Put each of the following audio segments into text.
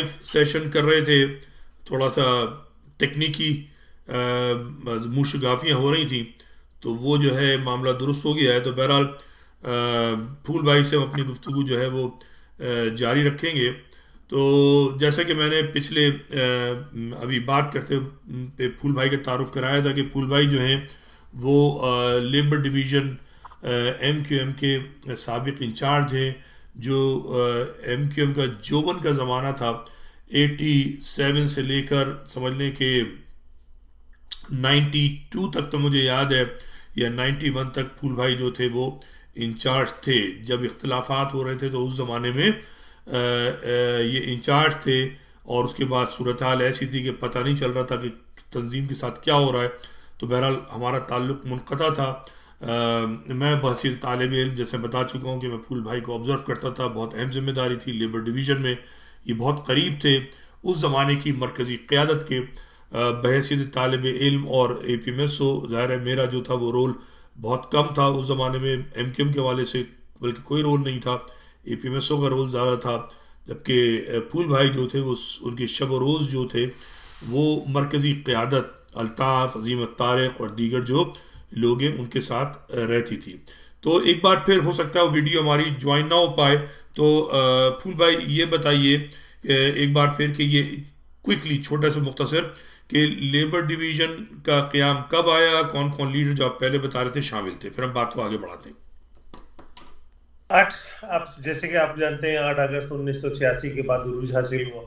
Live session कर रहे थे, थोड़ा सा टेक्निकी मुशगाफियाँ हो रही थी, तो वो जो है मामला दुरुस्त हो गया है। तो बहरहाल फूल भाई से हम अपनी गुफ्तगू जो है वो जारी रखेंगे। तो जैसे कि मैंने पिछले अभी बात करते पे फूल भाई का तारुफ कराया था कि फूल भाई जो हैं वो लेबर डिवीज़न MQM के साबिक इंचार्ज हैं, जो MQM का जोबन का ज़माना था 87 से लेकर समझ लें कि 92 तक, तो मुझे याद है, या 91 तक फूल भाई जो थे वो इंचार्ज थे। जब इख्तलाफात हो रहे थे तो उस ज़माने में ये इंचार्ज थे, और उसके बाद सूरत हाल ऐसी थी कि पता नहीं चल रहा था कि तंजीम के साथ क्या हो रहा है। तो बहरहाल हमारा ताल्लुक़ मुनक़ता था। मैं बहसीत तालिब इल्म जैसे बता चुका हूँ कि मैं फूल भाई को ऑब्ज़र्व करता था, बहुत अहम जिम्मेदारी थी लेबर डिवीज़न में, ये बहुत करीब थे उस ज़माने की मरकज़ी क़यादत के। बहसीत तालिब इल्म और APMSO, ज़ाहिर है मेरा जो था वो रोल बहुत कम था उस ज़माने में MQM के वाले से, बल्कि कोई रोल नहीं था, APMSO का रोल ज़्यादा था। जबकि फूल भाई जो थे वो उनके शब व रोज़ जो थे वो मरकज़ी क़यादत अल्ताफ़, अज़ीम तारिक और दीगर जो लोग हैं उनके साथ रहती थी। तो एक बार फिर हो सकता है वो वीडियो हमारी ज्वाइन ना हो पाए, तो फूल भाई ये बताइए एक बार फिर कि ये क्विकली छोटा सा मुख्तसर कि लेबर डिवीज़न का क़याम कब आया, कौन कौन लीडर जो आप पहले बता रहे थे शामिल थे, फिर हम बात को आगे बढ़ाते हैं। 8 आप जैसे कि आप जानते हैं 8 अगस्त 1986 के बाद उरूज हासिल हुआ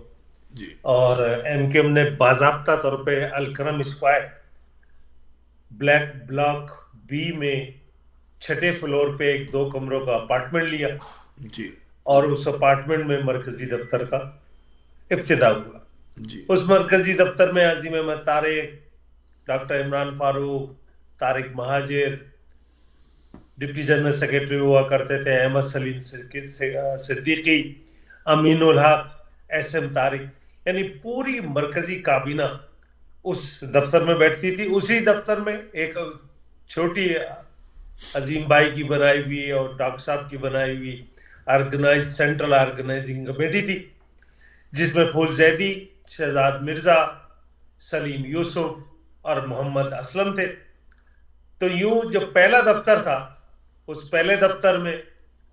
जी और MQM ने बाज़ाब्ता तौर पे Alkaram square black block B में 6ठे फ्लोर पे एक 2 कमरों का अपार्टमेंट लिया जी और उस अपार्टमेंट में मरकजी दफ्तर का इब्तिदा हुआ। जी उस मरकजी दफ्तर में Azim Ahmad Tariq, doctor Imran Farooq, Tariq Mahajir, deputy general secretary हुआ करते थे अहमद सलीम सिद्दीकी, अमीनुल हक, SM तारिक, यानी पूरी मरकजी काबीना उस दफ्तर में बैठती थी। उसी दफ्तर में एक छोटी अजीम भाई की बनाई हुई और डॉक्टर साहब की बनाई हुई सेंट्रल ऑर्गेनाइजिंग कमेटी थी, जिसमें फूल जैदी, शहजाद मिर्जा, सलीम यूसुफ और मोहम्मद असलम थे। तो यूं जो पहला दफ्तर था, उस पहले दफ्तर में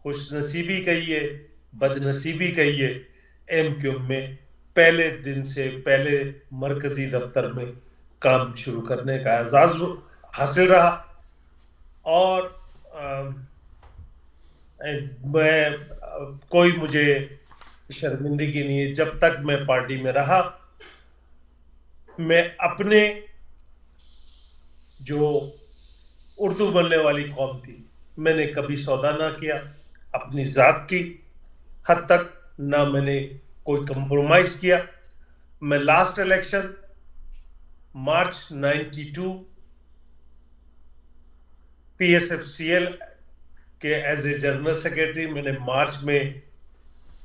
खुशनसीबी कहिए, बदनसीबी कहिए, MQM में पहले दिन से पहले मरकजी दफ्तर में काम शुरू करने का एजाज हासिल रहा। और कोई मुझे शर्मिंदगी नहीं है, जब तक मैं पार्टी में रहा मैं अपने जो उर्दू बोलने वाली कौम थी मैंने कभी सौदा ना किया, अपनी जात की हद तक ना मैंने कोई कंप्रोमाइज किया। मैं लास्ट इलेक्शन मार्च 92 PSFCL के एज ए जनरल सेक्रेटरी मैंने मार्च में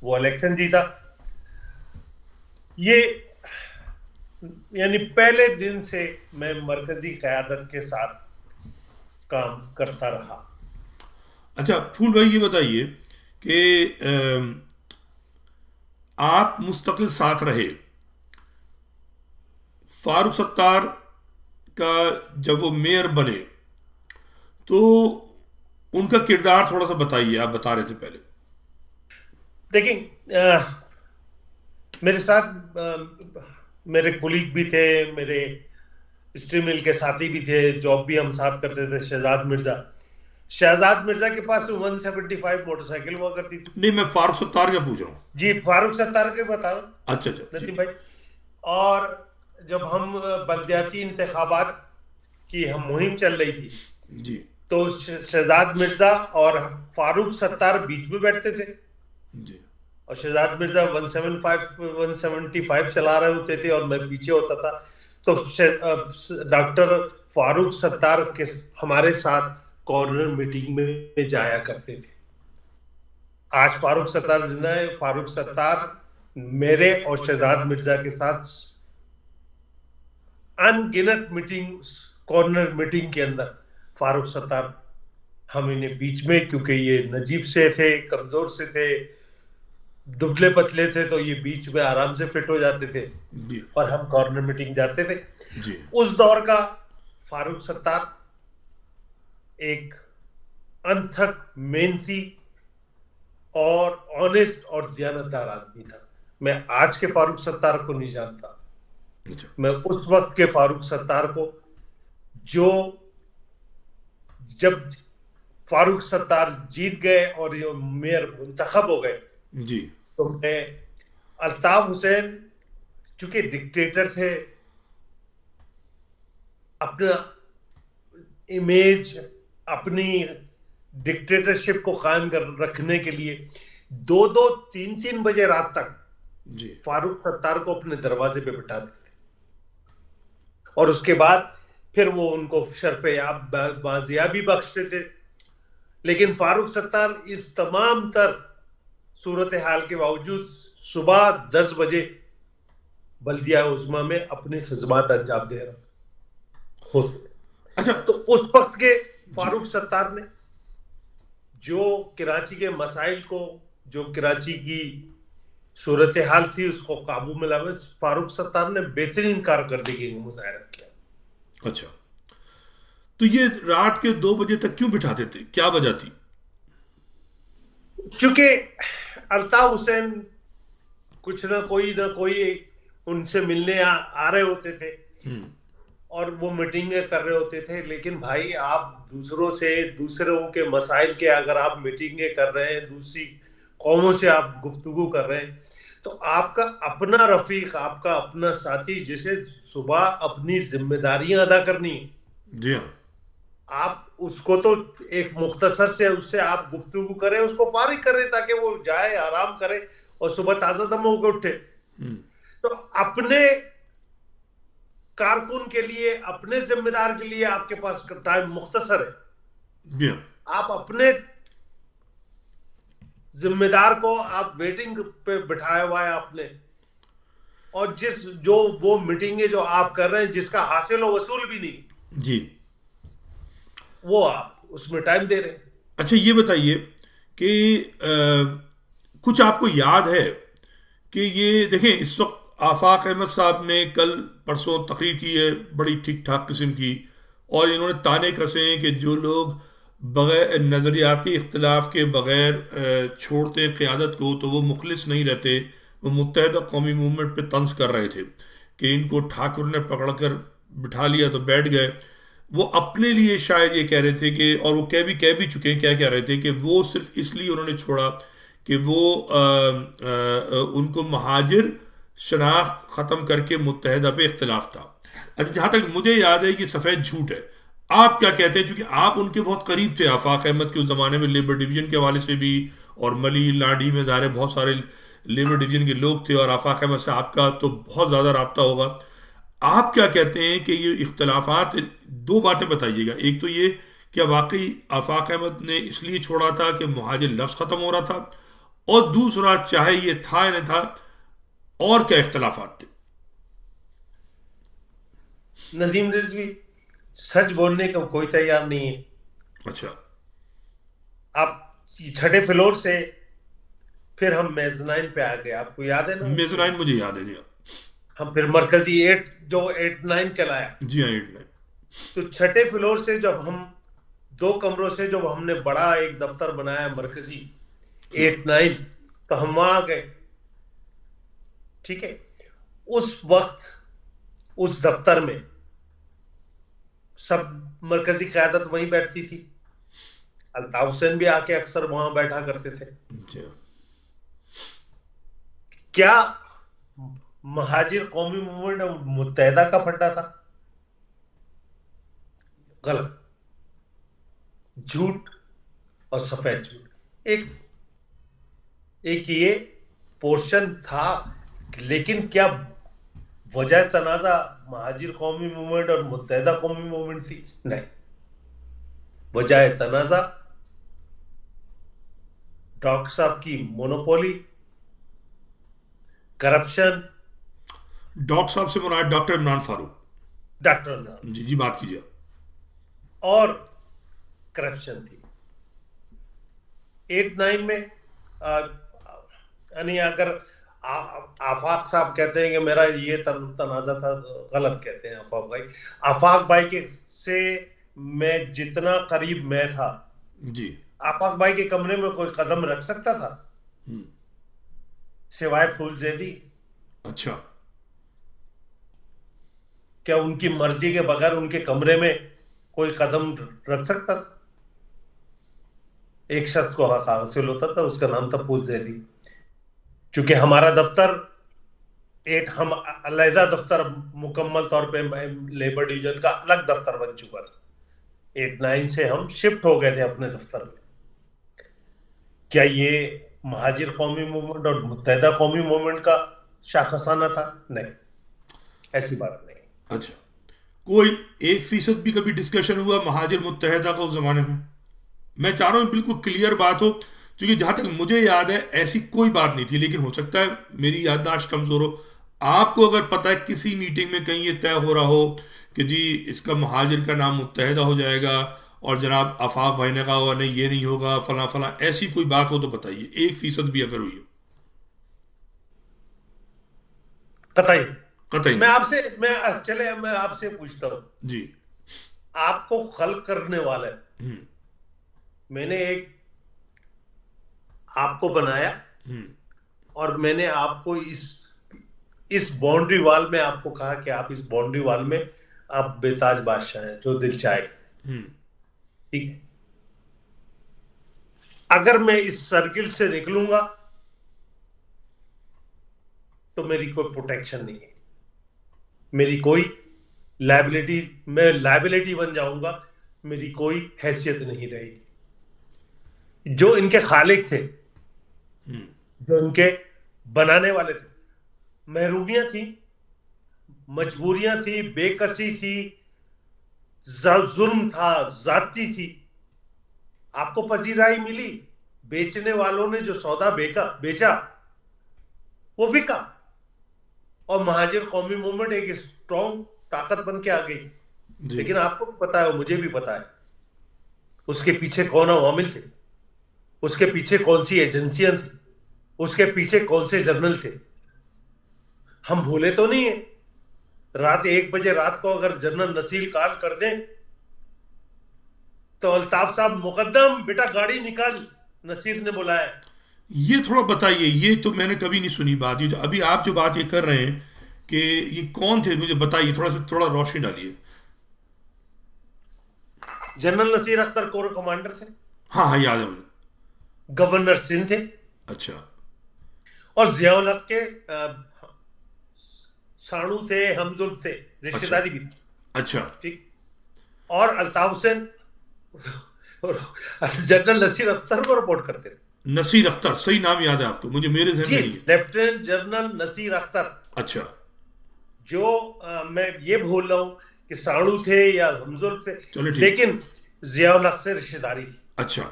वो इलेक्शन जीता। ये यानी पहले दिन से मैं मरकजी क़यादत के साथ काम करता रहा। अच्छा फूल भाई ये बताइए कि आप मुस्तकिल साथ रहे फारूक सत्तार का, जब वो मेयर बने तो उनका किरदार थोड़ा सा बताइए, आप बता रहे थे पहले। देखिए मेरे साथ मेरे कुलीग भी थे, मेरे स्ट्रीम मिल के साथी भी थे, जॉब भी हम साथ करते थे। शहजाद मिर्जा के पास 175 मोटरसाइकिल हुआ करती थी। नहीं, मैं फारूक सत्तार का पूछ रहा हूँ। जी फारूक सत्तार के बताओ अच्छा अच्छा नतीम ठीक। भाई। और जब हम बलदियाती इंतखाबात की हम मुहिम चल रही थी जी तो शहजाद मिर्जा और फारूक सत्तार बीच में बैठते थे जी और शहजाद मिर्जा 175 चला रहे होते थे और मैं पीछे होता था। तो डॉक्टर फारूक सत्तार के हमारे साथ कॉर्नर मीटिंग में जाया करते थे। आज फारूक सत्तार जिंदा है। फारूक सत्तार मेरे और शहजाद मिर्जा के साथ अनगिनत मीटिंग, कॉर्नर मीटिंग के अंदर फारूक सत्तार हम इन्हें बीच में, क्योंकि ये नजीब से थे, कमजोर से थे, दुबले पतले थे तो ये बीच में आराम से फिट हो जाते थे जी और हम कॉर्नर मीटिंग जाते थे। जी उस दौर का फारूक सत्तार एक अनथक मेहनती और ऑनेस्ट और दयानतदार आदमी था। मैं आज के फारूक सत्तार को नहीं जानता, अच्छा मैं उस वक्त के फारूक सत्तार को, जो जब फारूक सत्तार जीत गए और ये मेयर मुंतखब हो गए, जी तो मैं अल्ताफ हुसैन चूंकि डिक्टेटर थे, अपना इमेज, अपनी डिक्टेटरशिप को कायम कर रखने के लिए 2-2, 3-3 बजे रात तक जी फारूक सत्तार को अपने दरवाजे पे बिठाते थे और उसके बाद फिर वो उनको शर्फ बाजियाबी बख्शते थे। लेकिन फारूक सत्तार इस तमाम तर सूरत हाल के बावजूद सुबह 10 बजे बल्दिया उज़्मा में अपनी खिदमत अंजाम दे रहे होते। अच्छा तो उस वक्त के जी फारूक सत्तार ने जो कराची के मसाइल को, जो कराची की सूरत हाल थी, उसको काबू में लाने फारूक सत्तार ने बेहतरीन कारकर्दगी का मुजाहरा किया। अच्छा, तो ये रात के 2 बजे तक क्यों बिठाते थे, क्या वजह थी? क्योंकि अल्ताफ हुसैन कुछ ना कोई उनसे मिलने आ रहे होते थे और वो मीटिंगें कर रहे होते थे। लेकिन भाई, आप दूसरों के मसाइल के अगर आप मीटिंगें कर रहे हैं, दूसरी कौमों से आप गुफ्तगू कर रहे हैं, तो आपका अपना रफीक, आपका अपना साथी, जिसे सुबह अपनी जिम्मेदारियां अदा करनी है, जी हाँ आप उसको तो एक मुख्तसर से उससे आप गुफ्तगू करें, उसको फारिग करें ताकि वो जाए, आराम करे और सुबह ताजा दम होकर उठे। तो अपने कारकुन के लिए, अपने जिम्मेदार के लिए आपके पास टाइम मुख्तसर है। जी हाँ आप अपने जिम्मेदार को आप वेटिंग पे बिठाया हुआ है आपने, और जो वो मीटिंगें जो आप कर रहे हैं, जिसका हासिल वसूल भी नहीं, जी। वो आप उसमें टाइम दे रहे हैं। अच्छा, ये बताइए कि कुछ आपको याद है कि ये देखें, इस वक्त आफाक अहमद साहब ने कल परसों तकरीर की है बड़ी ठीक ठाक किस्म की, और इन्होंने ताने कसे हैं कि जो लोग बगैर नज़रियाती इख्तलाफ के बगैर छोड़ते हैं क़यादत को, तो वो मुखलिस नहीं रहते। वो मुत्तहदा कौमी मूवमेंट पे तंज कर रहे थे कि इनको ठाकुर ने पकड़ कर बिठा लिया तो बैठ गए। वो अपने लिए शायद ये कह रहे थे कि, और वो कह भी चुके हैं, क्या कह रहे थे कि वो सिर्फ इसलिए उन्होंने छोड़ा कि वो उनको महाजिर शनाख्त ख़त्म करके मुत्तहदा पे इख्तलाफ था। अच्छा, जहाँ तक मुझे याद है ये सफ़ेद झूठ है। आप क्या कहते हैं, चूंकि आप उनके बहुत करीब थे आफाक अहमद के उस ज़माने में, लेबर डिवीज़न के हवाले से भी, और मली लाडी में ज़ाहिर बहुत सारे लेबर डिवीज़न के लोग थे, और आफाक अहमद से आपका तो बहुत ज़्यादा रब्ता होगा। आप क्या कहते हैं कि ये इख्तलाफात, दो बातें बताइएगा। एक तो ये, क्या वाकई आफाक अहमद ने इसलिए छोड़ा था कि मुहाजिर लफ्ज़ ख़त्म हो रहा था, और दूसरा, चाहे ये था या नहीं था, और क्या इख्तलाफात थे? नदीम रिजवी सच बोलने को कोई तैयार नहीं है। अच्छा, आप छठे फ्लोर से फिर हम मेजनाइन पे आ गए, आपको याद है ना? मेजराइन मुझे याद है जी हाँ। हम फिर मरकजी 8-9 कहलाया। जी हाँ, 8 9। तो छठे फ्लोर से जब हम 2 कमरों से जब हमने बड़ा एक दफ्तर बनाया मरकजी 8-9, तो हम वहां आ गए। ठीक है, उस वक्त उस दफ्तर में सब मरकजी क़यादत वहीं बैठती थी। अल्ताफ हुसैन भी आके अक्सर वहां बैठा करते थे। जी हाँ। क्या महाजिर कौमी मूवमेंट मुत्तहदा का फंडा था? गलत, झूठ और सफेद झूठ। एक ये पोर्शन था, लेकिन क्या वजह तनाजा महाजिर कौमी मूवमेंट और मुत्तहदा कौमी मूवमेंट थी? नहीं, वजह तनाजा डॉक्टर साहब की मोनोपोली, करप्शन। डॉक्टर साहब से मुराद डॉक्टर इमरान फारूक? डॉक्टर जी जी, बात कीजिए। और करप्शन थी। 8-9 में यानी अगर आफाक साहब कहते हैं कि मेरा ये तनाजा था, गलत कहते हैं आफाक भाई। आफाक भाई के से मैं जितना करीब मैं था, जी। आफाक भाई के कमरे में कोई कदम रख सकता था सिवाय फूल जैदी? अच्छा। क्या उनकी मर्जी के बगैर उनके कमरे में कोई कदम रख सकता था? एक शख्स को हक हासिल होता था, उसका नाम था फूल जैदी। क्योंकि हमारा दफ्तर हम अलहदा दफ्तर, मुकम्मल तौर पे लेबर डिवीजन का अलग दफ्तर बन चुका था। 89 से हम शिफ्ट हो गए थे अपने दफ्तर में। क्या ये महाजिर कौमी मूवमेंट और मुत्तहिदा कौमी मूवमेंट का शाखसाना था? नहीं, ऐसी बात नहीं। अच्छा, कोई 1% भी कभी डिस्कशन हुआ महाजिर मुत्तहिदा का उस जमाने में? मैं चाह रहा हूँ बिल्कुल क्लियर बात हो, क्योंकि जहां तक मुझे याद है ऐसी कोई बात नहीं थी, लेकिन हो सकता है मेरी याददाश्त कमजोर हो। आपको अगर पता है किसी मीटिंग में कहीं ये तय हो रहा हो कि जी इसका महाजिर का नाम मुत्तहिदा हो जाएगा, और जनाब आफाक भाई ने कहा होगा नहीं ये नहीं होगा, फला फला, ऐसी कोई बात हो तो बताइए, 1% भी अगर हुई हो। कतई कतई मैं आपसे पूछता हूं जी। आपको खल्क करने वाला है, मैंने एक आपको बनाया और मैंने आपको इस बाउंड्री वाल में आपको कहा कि आप इस बाउंड्री वाल में आप बेताज बादशाह हैं, जो दिल चाहे। ठीक है, अगर मैं इस सर्किल से निकलूंगा तो मेरी कोई प्रोटेक्शन नहीं है, मेरी कोई लायबिलिटी, मैं लायबिलिटी बन जाऊंगा, मेरी कोई हैसियत नहीं रहेगी। जो इनके खालिक थे, जो इनके बनाने वाले थे, महरूमियां थी, मजबूरियां थी, बेकसी थी, जुल्म था, जाती थी, आपको पजीराई मिली। बेचने वालों ने जो सौदा बेचा वो बिका, और महाजिर कौमी मूवमेंट एक स्ट्रॉन्ग ताकत बन के आ गई। लेकिन आपको भी पता है, मुझे भी पता है, उसके पीछे कौन अवामिल थे, उसके पीछे कौन सी एजेंसियां थी, उसके पीछे कौन से जर्नल थे। हम भूले तो नहीं है। रात 1 बजे रात को अगर जनरल नसीर कॉल कर दें तो अल्ताफ साहब मुकद्दम बेटा गाड़ी निकाल, नसीर ने बुलाया। ये थोड़ा बताइए, ये तो मैंने कभी नहीं सुनी बात। ये जो अभी आप जो बात ये कर रहे हैं कि ये कौन थे, मुझे बताइए, थोड़ा रोशनी डालिए। General Naseer Akhtar core commander थे। हाँ हाँ, याद है मुझे। गवर्नर सिंह थे। अच्छा। और जियाउल हक के साणु थे, हमजुल थे, रिश्तेदारी भी थी। अच्छा। ठीक। और अल्ताफ हुसैन जनरल नसीर अख्तर को रिपोर्ट करते थे। नसीर अख्तर, सही नाम याद है आपको? मुझे मेरे ज़हन में नहीं है। Lieutenant general Naseer Akhtar. अच्छा। जो मैं ये भूल रहा हूं कि साणु थे या हमजुल थे, लेकिन जियाउल हक से रिश्तेदारी थी। अच्छा।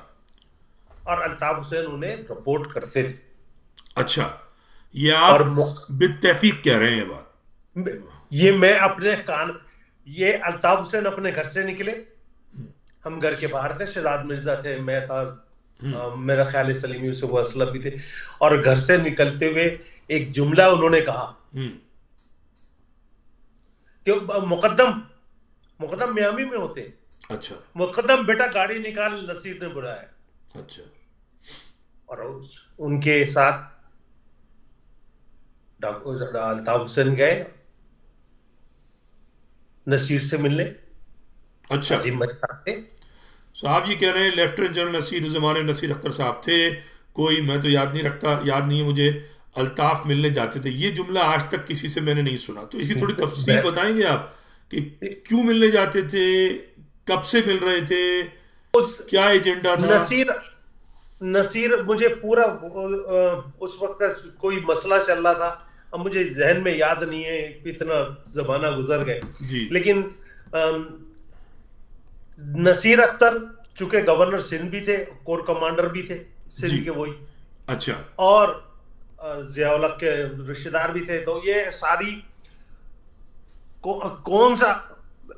और अल्ताफ हुसैन उन्हें रिपोर्ट करते थे। अच्छा, ये आप बित्तहकीक कह रहे हैं ये बात? ये मैं अपने ये अल्ताफ हुसैन अपने घर से निकले, हम घर के बाहर थे, शहजाद मिर्जा थे, मैं था, मेरा ख्याल है सलीम यूसुफ असलम भी थे। और घर से निकलते हुए एक जुमला उन्होंने कहा कि मुकद्दम मियामी में होते। अच्छा। मुकद्दम बेटा गाड़ी निकाल, नसीर ने बुलाया। अच्छा। और उनके साथ अल्ताफ हुसैन गए नसीर से मिलने। अच्छा। साहब ये कह रहे हैं लेफ्टिनेंट जनरल नसीर, उस जमाने नसीर अख्तर साहब थे कोई, मैं तो याद नहीं है मुझे, अल्ताफ मिलने जाते थे। ये जुमला आज तक किसी से मैंने नहीं सुना, तो इसकी थोड़ी तफसील बताएंगे आप कि क्यों मिलने जाते थे, कब से मिल रहे थे, क्या एजेंडा था? नसीर मुझे पूरा उस वक्त कोई मसला चल रहा था, अब मुझे जहन में याद नहीं है, इतना जमाना गुजर गए। लेकिन नसीर अख्तर चूंकि गवर्नर सिंध भी थे, कोर कमांडर भी थे सिंध के वही। अच्छा। और जियाउल हक के रिश्तेदार भी थे, तो ये सारी कौन सा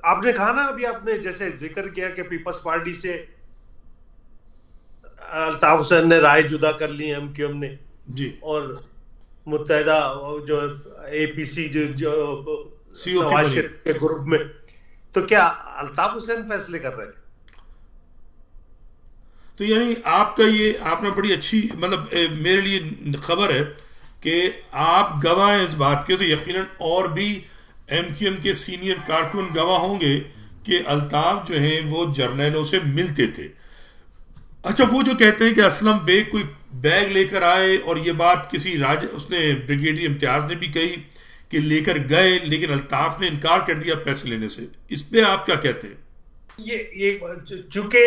आपने कहा ना, अभी आपने जैसे जिक्र किया कि पीपल्स पार्टी से अल्ताफ हुसैन ने राय जुदा कर ली, एमक्यूएम ने। जी। और मुत्तहिदा जो APC जो COP नवाज बनी। शरीफ के ग्रुप में, तो क्या अल्ताफ हुसैन फैसले कर रहे थे? तो यानी आपका ये, आपने बड़ी अच्छी मतलब मेरे लिए खबर है कि आप गवाह हैं इस बात के, तो यकीनन और भी MQM के सीनियर कारकुन गवाह होंगे कि अल्ताफ जो हैं वो जर्नैलों से मिलते थे। अच्छा, वो जो कहते हैं कि असलम बेग कोई बैग लेकर आए, और ये बात किसी राज उसने ब्रिगेडियर इम्तियाज ने भी कही कि लेकर गए, लेकिन अल्ताफ ने इनकार कर दिया पैसे लेने से, इस पे आप क्या कहते हैं? ये चूंकि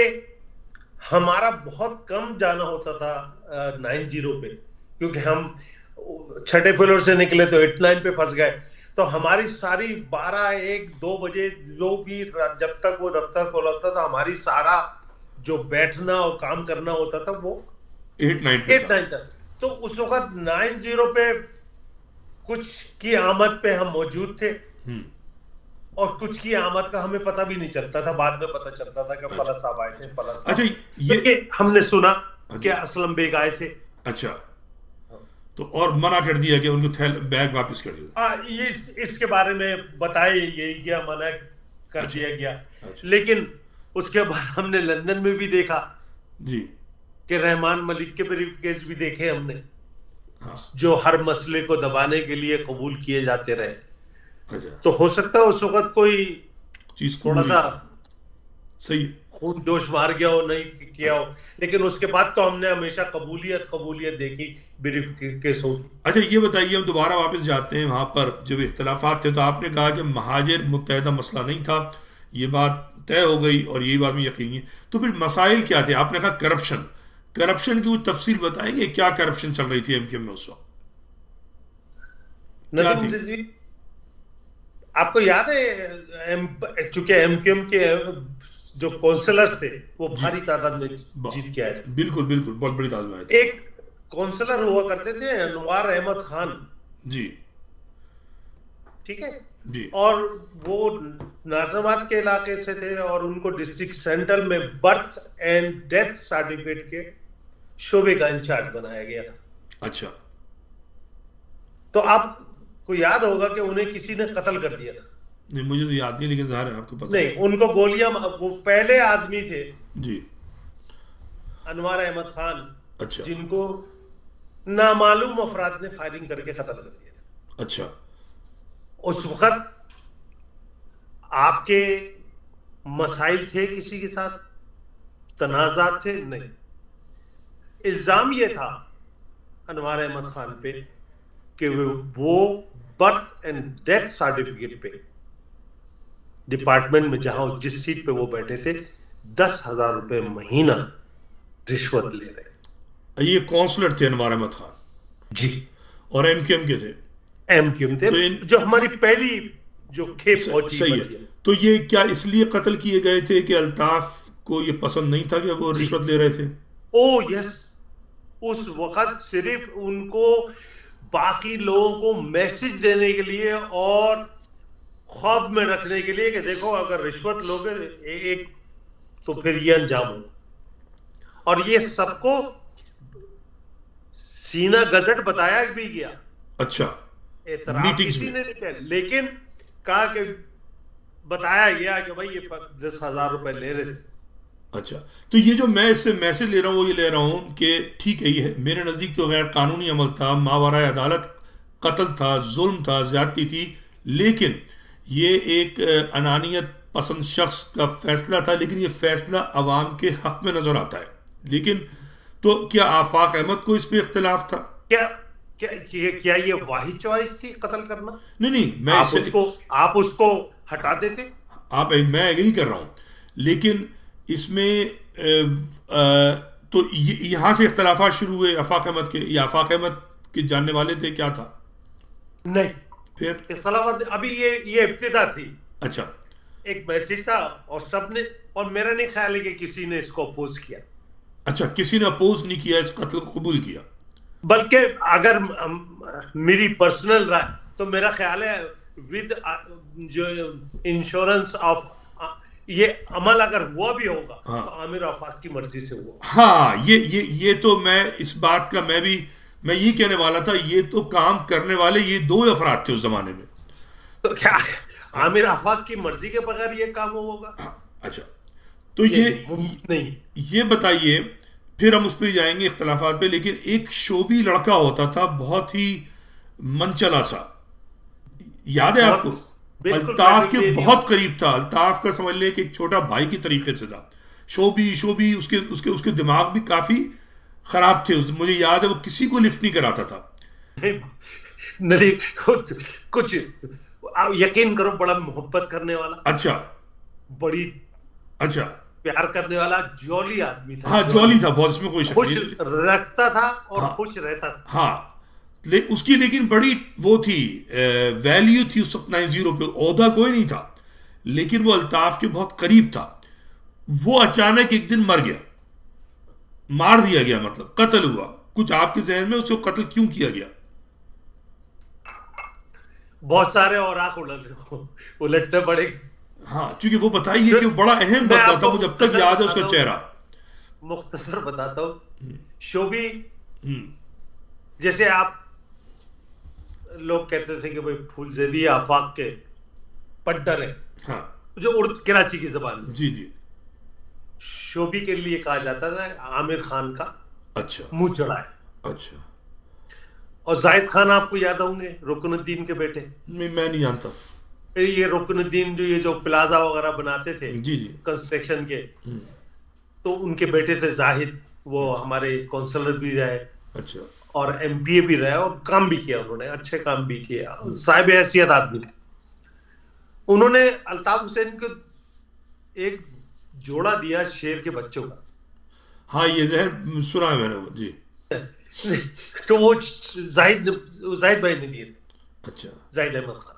हमारा बहुत कम जाना होता था 90 पे, क्योंकि हम छठे फ्लोर से निकले तो 89 पे फंस गए, तो हमारी सारी 12, 1, 2 बजे जो भी, जब तक वो दफ्तर खोला होता था, हमारी सारा जो बैठना और काम करना होता था वो 8-9 पे था। 8-9 तक। तो उस वक्त 90 पे कुछ की आमद पे हम मौजूद थे, और कुछ की आमद का हमें पता भी नहीं चलता था, बाद में पता चलता था कि फला साहब आए थे, फला साहब। अच्छा, ये हमने सुना कि असलम बेग आए थे। अच्छा, तो और मना कर दिया कि उनको बैग वापस कर दिया। ये इसके बारे में बताए यही गया, मना कर दिया गया। अच्छा। लेकिन उसके बाद हमने लंदन में भी देखा जी। कि रहमान मलिक के ब्रीफकेस भी देखे हमने, हाँ। जो हर मसले को दबाने के लिए कबूल किए जाते रहे। अच्छा, तो हो सकता है उस वक्त कोई चीज थोड़ा सा सही है। खून जोश मार गया हो, नहीं किया हो, लेकिन उसके बाद तो हमने हमेशा कबूलियत देखी ब्रीफकेस हो। अच्छा, ये बताइए, हम दोबारा वापस जाते हैं वहां पर जब इख्तलाफात थे, तो आपने कहा कि महाजिर मुत्तहिदा मसला नहीं था, ये बात तय हो गई और यही बात में यकीनी है। तो फिर मसाइल क्या थे? आपने कहा करप्शन, करप्शन की कुछ तफसील बताएंगे, क्या करप्शन चल रही थी MQM में उस वक्त? नदीम जी, आपको याद है, चूंकि MQM के जो काउंसलर्स थे वो भारी तादाद में जीत के आए थे। बिल्कुल बिल्कुल, बहुत बड़ी तादाद में आए थे। एक काउंसलर हुआ करते थे अनवार अहमद खान जी। ठीक है जी। और वो नाजमाबाद के इलाके से थे, और उनको डिस्ट्रिक्ट सेंट्रल में बर्थ एंड डेथ सर्टिफिकेट के शोबे का इंचार्ज बनाया गया था। अच्छा। तो आपको याद होगा कि उन्हें किसी ने कत्ल कर दिया था। नहीं, मुझे तो याद नहीं, लेकिन ज़ाहिर है आपको पता नहीं, उनको गोलियां, वो पहले आदमी थे जी। अनवार अहमद खान, अच्छा। जिनको नामालूम अफराद ने फायरिंग करके कत्ल कर दिया था। अच्छा। उस वक्त आपके मसाइल थे किसी के साथ, तनाजात थे? नहीं। इल्जाम यह था अनवार अहमद खान पे कि वो बर्थ एंड डेथ सर्टिफिकेट पे डिपार्टमेंट में जहां जिस सीट पे वो बैठे थे 10,000 रुपए महीना रिश्वत ले रहे। ये काउंसलर थे अनवार अहमद खान जी, और MQM के थे। MQM थे, तो जो हमारी पहली जो खेप पहुंची। सही है। तो ये क्या इसलिए कत्ल किए गए थे कि अल्ताफ को ये पसंद नहीं था कि वो रिश्वत ले रहे थे? ओ यस, उस वक्त सिर्फ उनको बाकी लोगों को मैसेज देने के लिए और खौफ में रखने के लिए कि देखो अगर रिश्वत लोगे एक तो फिर ये अंजाम हो। और ये सबको सीना गजट बताया भी गया। अच्छा, एतराफ किसी ने नहीं किया, लेकिन कहा कि बताया गया कि भाई ये 10,000 रुपए ले रहे थे। अच्छा, तो ये जो मैं इससे मैसेज ले रहा हूँ वो ये ले रहा हूँ कि ठीक है, ये मेरे नज़दीक तो गैर कानूनी अमल था, मावराए अदालत कत्ल था, जुल्म था, ज्यादती थी, लेकिन ये एक अनानियत पसंद शख्स का फैसला था, लेकिन ये फैसला अवाम के हक में नजर आता है। लेकिन तो क्या आफाक अहमद को इस पर इख्तिलाफ था? क्या क्या ये वाहिद चॉइस थी कत्ल करना? नहीं, मैं आप उसको हटा देते। मैं एग्री कर रहा हूँ, लेकिन इसमें तो यहाँ से इख्तलाफात शुरू हुए आफाक अहमद के, या आफाक अहमद के जानने वाले थे, क्या था? नहीं, फिर इख्तलाफात अभी ये इब्तिदा थी। अच्छा, एक मैसेज था और सबने, और मेरा नहीं ख्याल है कि किसी ने इसको अपोज किया। अच्छा, किसी ने अपोज नहीं किया, इस कत्ल को कबूल किया। बल्कि अगर मेरी पर्सनल राय, तो मेरा ख्याल है विद जो इंश्योरेंस ऑफ ये अमल अगर हुआ भी होगा, हाँ, तो आमिर आफाक की मर्जी से हुआ। हाँ, ये तो मैं इस बात का मैं भी मैं ये कहने वाला था, ये तो काम करने वाले ये दो अफराद थे उस जमाने में। तो क्या हाँ, आमिर आफाक की मर्जी के बगैर ये काम होगा? हाँ, अच्छा। तो ये मुमकिन नहीं। ये बताइए, फिर हम उस पर जाएंगे इख्तलाफात पे, लेकिन एक शोबी लड़का होता था बहुत ही मनचला सा, याद है आपको? बहुत, बिल्कुल, अल्ताफ के वेजिटेरियन। बहुत करीब था, अल्ताफ का समझ ले कि एक छोटा भाई की तरीके से था। शोबी शोबी उसके उसके उसके दिमाग भी काफी खराब थे। मुझे याद है वो किसी को लिफ्ट नहीं कराता था। नहीं, कुछ आप यकीन करो, बड़ा मोहब्बत करने वाला, अच्छा, बड़ी अच्छा। प्यार करने वाला, जॉली आदमी था, हाँ, जॉली। जॉली था बहुत, इसमें कोई शक खुश नहीं। रखता था और हाँ, खुश रहता था। हाँ। उसकी लेकिन बड़ी वो थी, वैल्यू थी उस वक्त 90 पे। ओहदा कोई नहीं था, लेकिन वो अल्ताफ के बहुत करीब था। वो अचानक एक दिन मर गया, मार दिया गया, मतलब कत्ल हुआ। कुछ आपके जहन में उसको कत्ल क्यों किया गया? बहुत सारे और आंख उलटने पड़े। हाँ, क्योंकि वो बताइए कि वो बड़ा अहम मैं बंदा था, आपको मुझे अब तक याद है उसका चेहरा। मुख्तसर बताता हूँ। शोभी, हम्म, जैसे आप लोग कहते थे कि भाई फूलजेदी आफाक के पट्टर है, हाँ, जो उर्दू कराची की जबान में जी जी। शोभी के लिए कहा जाता था आमिर खान का अच्छा, मुंह चढ़ा है। अच्छा। और जाहिद खान आपको याद होंगे, रुकनुद्दीन के बेटे। मैं नहीं जानता। फिर ये रुकनुद्दीन जो ये जो प्लाजा वगैरह बनाते थे जी जी। कंस्ट्रक्शन के, तो उनके बेटे थे जाहिद। वो हमारे काउंसलर भी रहे अच्छा, और एमपीए भी रहे और काम भी किया उन्होंने, अच्छे काम भी किया, साहिब हैसियत आदमी थे। उन्होंने अल्ताफ हुसैन को एक जोड़ा दिया शेर के बच्चों का। हाँ, ये जहर सुना है मैंने वो, जी। तो वो जाहिद भाई ने दिए थे, अच्छा, जाहिद अहमद खान।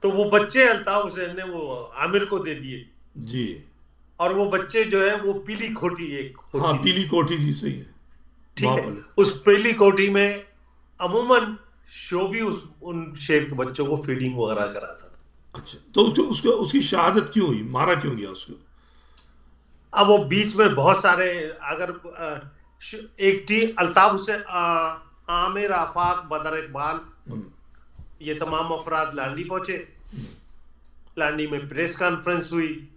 तो वो बच्चे अल्ताफ हुसैन ने वो आमिर को दे दिए। जी। और वो बच्चे जो है वो पीली खोटी एक हाँ, होती थी, पीली कोठी थी, सही है। ठीक वहां है। पर। उस पीली कोठी में अमूमन शोभी उन शेर के बच्चों को फीडिंग वगैरह कराता था। अच्छा, तो उसको उसकी शहादत क्यों हुई, मारा क्यों गया उसको? अब वो बीच में बहुत सारे, अगर एक टीम अल्ताफ हुसैन, आमिर आफाक, बदर इकबाल, ये तमाम अफराद लांडी पहुंचे। लांडी में प्रेस कॉन्फ्रेंस हुई।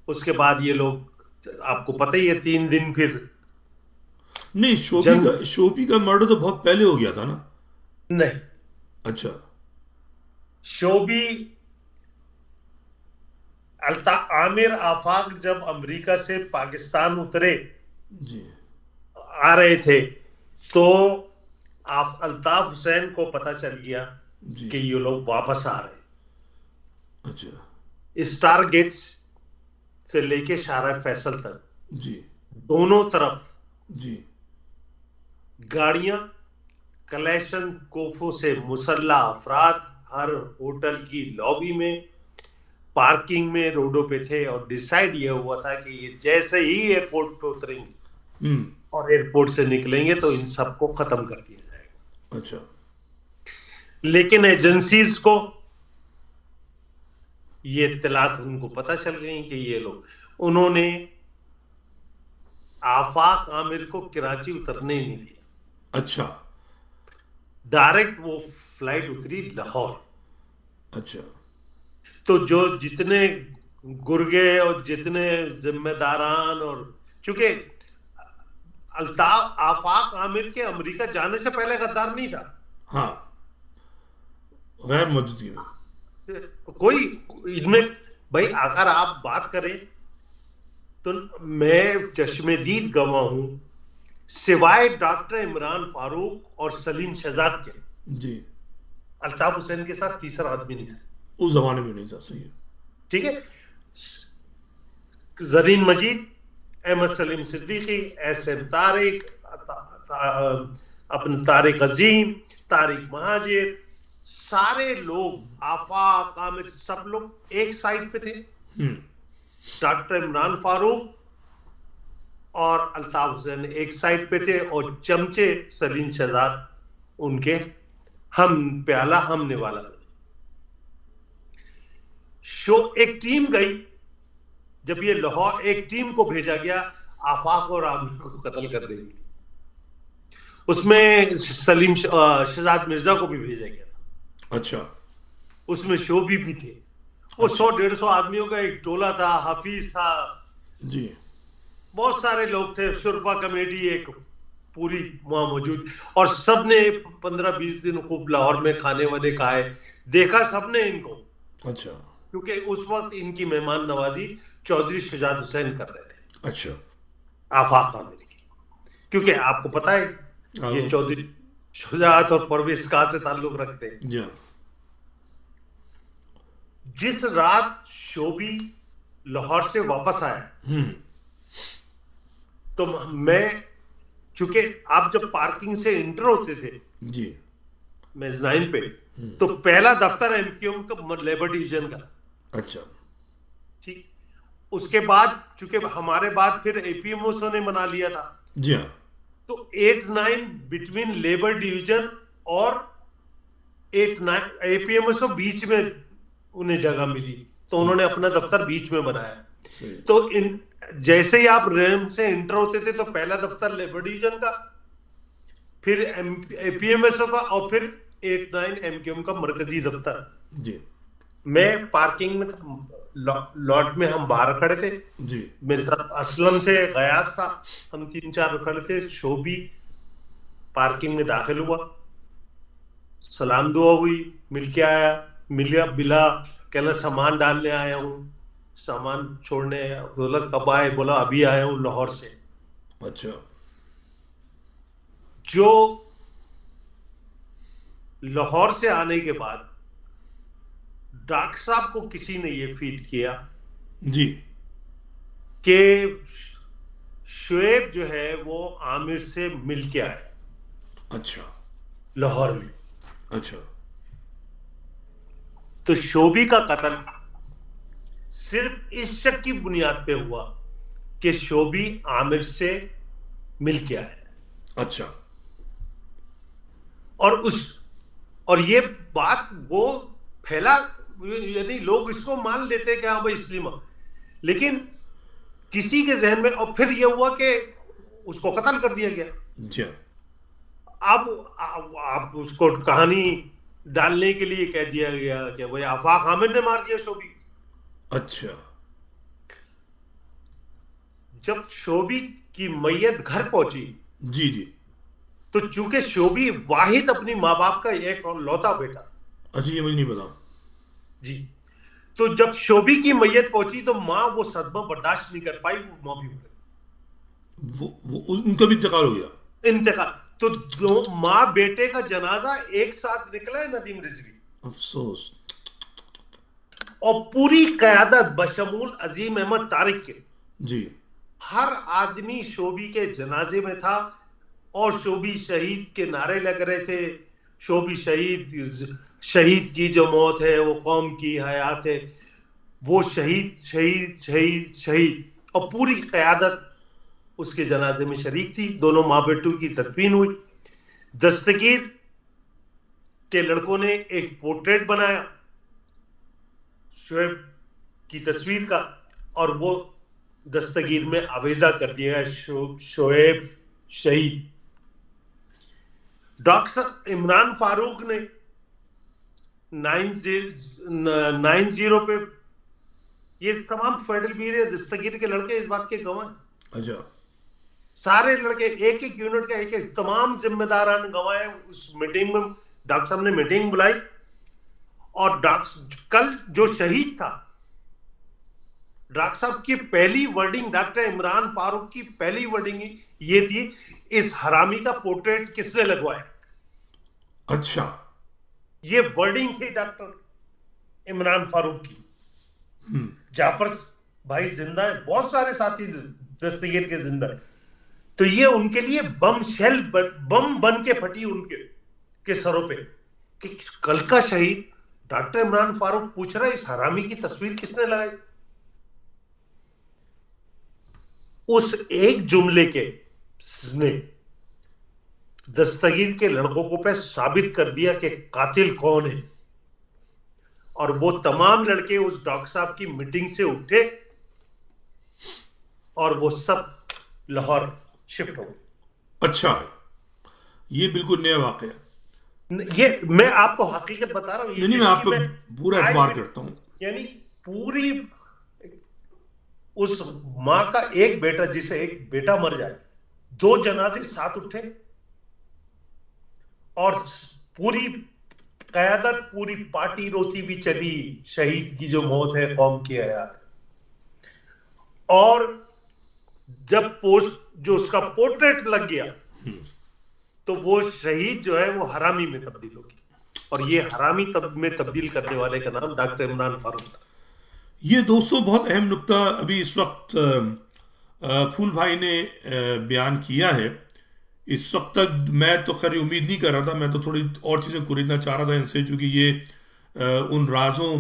उसके बाद ये लोग, आपको पता ही है, 3 दिन फिर नहीं, जंग। शोपी का मर्डर तो बहुत पहले हो गया था ना। नहीं, अच्छा, शोभी, आमिर आफाक जब अमेरिका से पाकिस्तान उतरे, जी आ रहे थे, तो अल्ताफ हुसैन को पता चल गया जी। कि ये लोग वापस आ रहे हैं। अच्छा, स्टार गेट्स से लेके शाहरा फैसल तक जी दोनों तरफ जी। गाड़ियां, कलेशन कोफों से मुसल्ला अफराद हर होटल की लॉबी में, पार्किंग में, रोडों पे थे। और डिसाइड यह हुआ था कि ये जैसे ही एयरपोर्ट पे उतरेंगे और एयरपोर्ट से निकलेंगे तो इन सबको खत्म कर दिया जाएगा। अच्छा, लेकिन एजेंसीज को ये इत्तलात उनको पता चल गई कि ये लोग, उन्होंने आफाक आमिर को कराची उतरने ही नहीं दिया। अच्छा, डायरेक्ट वो फ्लाइट उतरी लाहौर। अच्छा। तो जो जितने गुर्गे और जितने जिम्मेदारान, और चूंकि अल्ताफ आफाक आमिर के अमेरिका जाने से पहले गद्दार नहीं था। हाँ, गैर मौजूदगी में। कोई इनमें, भाई अगर आप बात करें तो मैं चश्मेदीद गवाह हूं, सिवाय डॉक्टर इमरान फारूक और सलीम शहजाद के, जी। अल्ताफ हुसैन के साथ तीसरा आदमी नहीं था। उस जमाने में नहीं था, सही है। ठीक है। जरीन मजीद, अहमद सलीम सिद्दीकी, एस एम तारिक, अपन तारिक अजीम, तारिक महाजिर, सारे लोग, आफाक आमिर, सब लोग एक साइड पे थे। डॉक्टर इमरान फारूक और अल्ताफ हुसैन एक साइड पे थे, और चमचे सलीम शहजाद उनके हम प्याला हमने वाला था। एक टीम गई, जब ये लाहौर, एक टीम को भेजा गया आफाक और आमिर को कत्ल करने के लिए। उसमें सलीम शहजाद मिर्जा को भी भेजा गया था। अच्छा। उसमें शोभी भी थे। वो अच्छा 100-150 आदमियों का एक टोला था, हाफिज था, जी। बहुत सारे लोग थे, शुरफा कमेटी एक पूरी वहां मौजूद। और सबने 15-20 दिन खूब लाहौर में खाने वाने खाए, देखा सबने इनको, अच्छा क्योंकि उस वक्त इनकी मेहमान नवाजी चौधरी शुजात हुसैन कर रहे थे, अच्छा। आफाक आमिर की। क्योंकि आपको पता है ये हाँ चौधरी शुजात और परवेज कहाँ से ताल्लुक रखते हैं। जी। जिस रात शोभी लाहौर से वापस आया, तो मैं, चूंकि आप जब पार्किंग से इंटर होते थे जी। मेज़ाइन पे, तो पहला दफ्तर एमक्यूएम का लेबर डिवीजन का। अच्छा ठीक, उसके बाद चूंकि हमारे बाद फिर एपीएमओ ने बना लिया था, जी हाँ। तो 8-9 बिटवीन लेबर डिवीजन और 8-9 एपीएमओ बीच में उन्हें जगह मिली, तो उन्होंने अपना दफ्तर बीच में बनाया। सही। तो इन जैसे ही आप रेम से इंटर होते थे, तो पहला दफ्तर लेबर डिवीजन का, फिर एपीएमएसओ का, और फिर 8-9 एमक्यूएम का मरकजी दफ्तर। जी मैं पार्किंग में था, लॉट में हम बाहर खड़े थे, जी। मेरे साथ असलम थे, गयास था, हम 3-4 खड़े थे। शोभी पार्किंग में दाखिल हुआ, सलाम दुआ हुई, मिल के आया, मिला बिला, कहना सामान डालने आया हूँ, सामान छोड़ने आया। बोला कब आए? बोला अभी आया हूँ लाहौर से। अच्छा जो लाहौर से आने के बाद डॉक्टर साहब को किसी ने ये फीड किया जी। कि शुएब जो है वो आमिर से मिल के आया अच्छा लाहौर में। अच्छा। तो शोभी का कत्ल सिर्फ इस शक की बुनियाद पे हुआ कि शोभी आमिर से मिल के आया। अच्छा और ये बात वो फैला, यदि लोग इसको मान लेते कि हाँ भाई इसलिए, लेकिन किसी के जहन में, और फिर ये हुआ कि उसको कत्ल कर दिया गया। जी हाँ। अब आप उसको कहानी डालने के लिए कह दिया गया कि भाई आफाक आमिर ने मार दिया शोभी। अच्छा जब शोभी की मैयत घर पहुंची, जी जी। तो चूंकि शोभी वाहिद अपनी माँ बाप का एक और लौता बेटा, अच्छा ये मुझे नहीं पता। जी, तो जब शोभी की मैयत पहुंची, तो माँ वो सदमा बर्दाश्त नहीं कर पाई, वो माँ भी हो गई, वो उनका भी इंतकाल हो गया। इंतकाल। तो दो माँ बेटे का जनाजा एक साथ निकला है नदीम रिजवी, अफसोस। और पूरी क़यादत बशमूल अजीम अहमद तारिक के, जी। हर आदमी शोभी के जनाजे में था, और शोभी शहीद के नारे लग रहे थे। शोभी शहीद, शहीद की जो मौत है वो कौम की हयात है, वो शहीद शहीद शहीद शहीद, और पूरी क़यादत उसके जनाजे में शरीक थी। दोनों माँ बेटों की तदफीन हुई। दस्तगीर के लड़कों ने एक पोर्ट्रेट बनाया शोएब की तस्वीर का, और वो दस्तगीर में आवेजा कर दिया है शोएब शहीद। डॉक्टर इमरान फारूक ने 90 पे, ये तमाम फेडरल ब्यूरो दस्तगीर के लड़के इस बात के गवाह, अच्छा सारे लड़के एक एक यूनिट का एक एक तमाम जिम्मेदारान गवाह हैं। उस मीटिंग में डॉक्टर साहब ने मीटिंग बुलाई, और कल जो शहीद था, डॉक्टर साहब की पहली वर्डिंग, डॉक्टर इमरान फारूक की पहली वर्डिंग ये थी, इस हरामी का पोर्ट्रेट किसने लगवाया। अच्छा। ये वर्डिंग थी डॉक्टर इमरान फारूक की। जाफर भाई जिंदा है, बहुत सारे साथी दस्तगीर के जिंदा है, तो ये उनके लिए बम बन के फटी उनके सरों पे कि कल का शहीद डॉक्टर इमरान फारूक पूछ रहा है इस हरामी की तस्वीर किसने लगाई। उस एक जुमले के ने दस्तगीर के लड़कों को पे साबित कर दिया कि कातिल कौन है, और वो तमाम लड़के उस डॉक्टर साहब की मीटिंग से उठे, और वो सब लाहौर शिफ्ट हो गए। अच्छा ये बिल्कुल नया वाकया। ये मैं आपको हकीकत बता रहा हूँ, नहीं नहीं, मैं आप पे पूरा एतबार करता हूँ। यानी पूरी उस माँ का एक बेटा, जिसे एक बेटा मर जाए, 2 जनाजे साथ उठे और पूरी कयादत, पूरी पार्टी रोती भी चली, शहीद की जो मौत है कौम की है यार। और जब पोस्ट जो उसका पोर्ट्रेट लग गया तो वो शहीद जो है वो हरामी में तब्दील हो गया, और ये हरामी में तब्दील करने वाले का नाम डॉक्टर इमरान फारूक था। ये दोस्तों बहुत अहम नुक्ता अभी इस वक्त फूल भाई ने बयान किया है। इस वक्त तक मैं तो खैर उम्मीद नहीं कर रहा था, मैं तो थोड़ी और चीज़ें कुरेदना चाह रहा था इनसे, क्योंकि ये उन राजों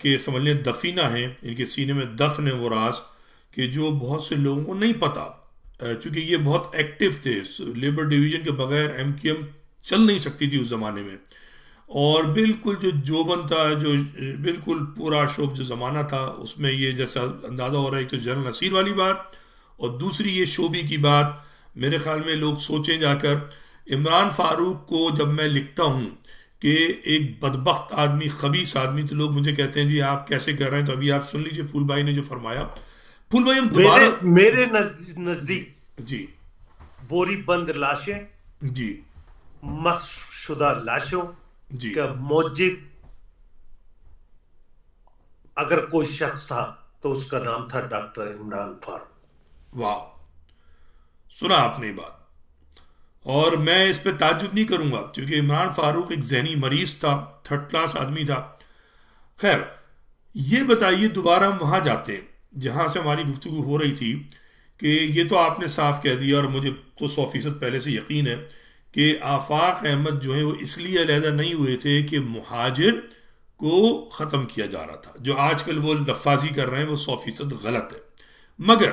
के समझ लें दफीना हैं, इनके सीने में दफन है वो राज कि जो बहुत से लोगों को नहीं पता, चूँकि ये बहुत एक्टिव थे। लेबर डिवीज़न के बगैर एमक्यूएम चल नहीं सकती थी उस ज़माने में, और बिल्कुल जो जोबन था, जो बिल्कुल पूरा शोक जो ज़माना था, उसमें ये जैसा अंदाज़ा हो रहा है, एक तो जनरल नसीर वाली बात और दूसरी ये शोबी की बात। मेरे ख्याल में लोग सोचें जाकर, इमरान फारूक को जब मैं लिखता हूँ कि एक बदबख्त आदमी, खबीस आदमी, तो लोग मुझे कहते हैं जी आप कैसे कर रहे हैं। तो अभी आप सुन लीजिए फूल भाई ने जो फरमाया। फूल भाई हम दोबारा मेरे नजदीक जी बोरी बंद लाशें, जी मशशुदा लाशों जी का मौजिद अगर कोई शख्स था तो उसका नाम था डॉक्टर इमरान फारूक। वाह, सुना आपने ये बात, और मैं इस पे ताज्जुब नहीं करूंगा, क्योंकि इमरान फारूक एक जहनी मरीज था, थर्ड क्लास आदमी था। खैर, ये बताइए, दोबारा हम वहाँ जाते हैं जहाँ से हमारी गुफ्तगू हो रही थी, कि ये तो आपने साफ कह दिया और मुझे तो 100% पहले से यकीन है कि आफाक अहमद जो है वो इसलिए अलहदा नहीं हुए थे कि मुहाजिर को ख़त्म किया जा रहा था। जो आजकल वो लफाजी कर रहे हैं वो 100% गलत है, मगर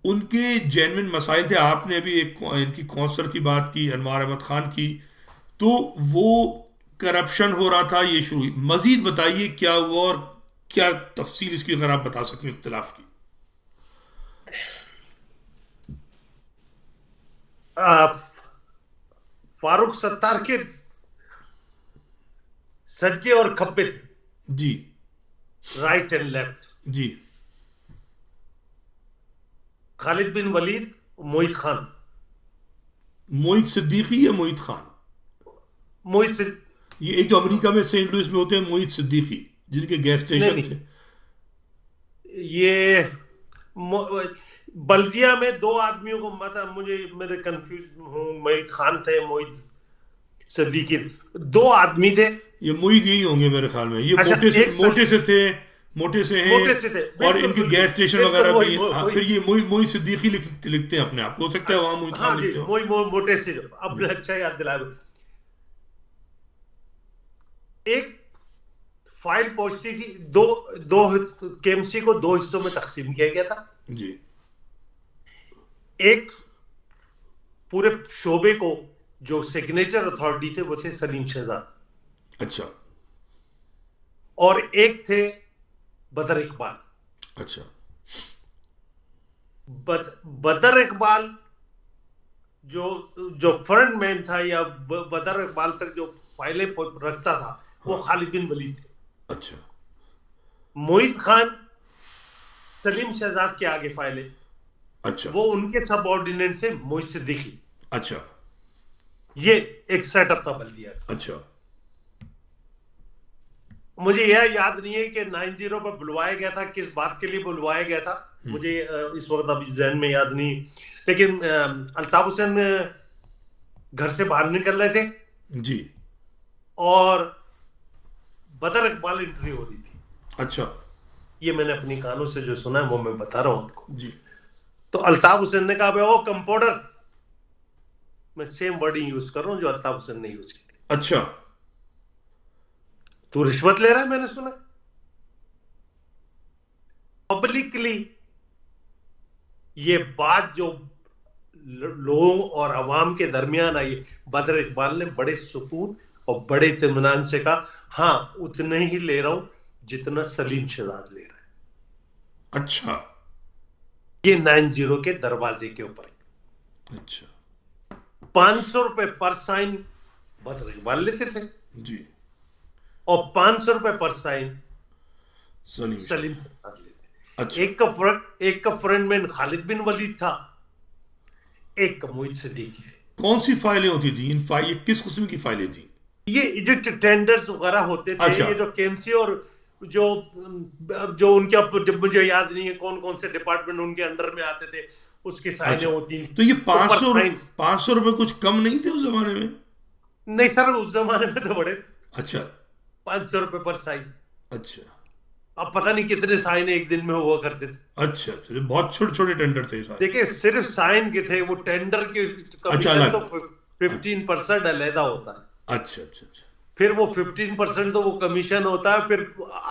उनके जेन्युइन मसाइल थे। आपने अभी एक इनकी कौंसलर की बात की, अनवार अहमद खान की, तो वो करप्शन हो रहा था, ये शुरू हुई। मजीद बताइए क्या हुआ और क्या तफसील इसकी, अगर आप बता सकते हैं इख्तिलाफ की। फारूक सत्तार के सज्जे और खब्बे थे, जी राइट एंड लेफ्ट। जी खालिद बिन वलीद, मोहित खान, मोहित सिद्दीकी या मोहित खान? मोहित से ये एक जो अमेरिका में सेंट लुइस में होते हैं, मोहित सिद्दीकी, जिनके गैस नहीं, स्टेशन थे। ये बल्दिया में 2 आदमियों को, मतलब मुझे, मेरे कंफ्यूज हूँ, मोहित खान थे, मोहित सिद्दीकी, 2 आदमी थे। ये मोहित यही होंगे मेरे ख्याल में, ये अच्छा, मोटे से थे, मोटे से हैं, मोटे से थे, और इनके गैस स्टेशन वगैरह भी। हाँ, फिर ये मोहित सिद्दीकी लिखते हैं अपने आप को, हो सकता है वहां मोहित हाँ खान जी, लिखते हो। मोटे से, अब अच्छा याद दिलाया। एक फाइल पहुंचती थी, दो केएमसी को 2 हिस्सों में तकसीम किया गया था। जी एक पूरे शोबे को जो सिग्नेचर अथॉरिटी थे वो थे सलीम शहजाद, अच्छा और एक थे बदर इकबाल। अच्छा बदर इकबाल जो फ्रंट मैन था, या बदर इकबाल तक जो फाइलें रखता था, वो खालिद बिन वलीद थे। अच्छा मोहित खान सलीम शहजाद के आगे फाइलें, अच्छा वो उनके सबऑर्डिनेट थे मोहित सिद्दीकी। अच्छा ये एक सेटअप था बल्दिया। अच्छा मुझे यह याद नहीं है कि 90 पर बुलवाया गया था, किस बात के लिए बुलवाया गया था, मुझे इस वक्त अभी जहन में याद नहीं। लेकिन अल्ताफ हुसैन घर से बाहर निकल रहे थे जी, और बदर इकबाल एंट्री हो रही थी। अच्छा ये मैंने अपनी कानों से जो सुना है वो मैं बता रहा हूं आपको जी। तो अल्ताफ हुसैन ने कहा, ओ कंपाउंडर, मैं सेम वर्डिंग यूज कर रहा हूं जो अल्ताफ हुसैन ने यूज की। अच्छा, तू रिश्वत ले रहा है, मैंने सुना। पब्लिकली ये बात जो लोगों और अवाम के दरमियान आई, बदर इकबाल ने बड़े सुकून और बड़े इत्मीनान से कहा, हाँ उतने ही ले रहा हूं जितना सलीम शहजाद ले रहा है। अच्छा, ये 90 के दरवाजे के ऊपर। अच्छा, 500 रुपए पर साइन बदर इकबाल लेते थे जी, और 500 रुपए पर साइन सलीम सलीम शेख। सरकार लेते। अच्छा एक का फ्रंटमैन खालिद बिन वलीद था, एक का मोहित सिद्दीकी थे। कौन सी फाइलें होती थी इन फाइल, किस किस्म की फाइलें थी? ये जो टेंडर्स वगैरह होते थे, अच्छा ये जो केएमसी और जो जो उनके जब मुझे याद नहीं है कौन कौन से डिपार्टमेंट उनके अंडर में आते थे, उसकी साइनें अच्छा, होती तो ये ऊपर साइन। 500 रुपए कुछ कम नहीं थे उस जमाने में? नहीं सर, उस जमाने में तो बड़े अच्छा 500 रुपए पर साइन। अच्छा अब पता नहीं कितने साइन एक दिन में हुआ करते थे। अच्छा अच्छा, ये बहुत छोटे छोटे टेंडर थे सारे। देखिए सिर्फ साइन के थे, वो टेंडर के अच्छा, कमीशन अलग। तो 15% अलहदा होता है। अच्छा अच्छा अच्छा फिर वो 15% तो वो कमीशन होता है। फिर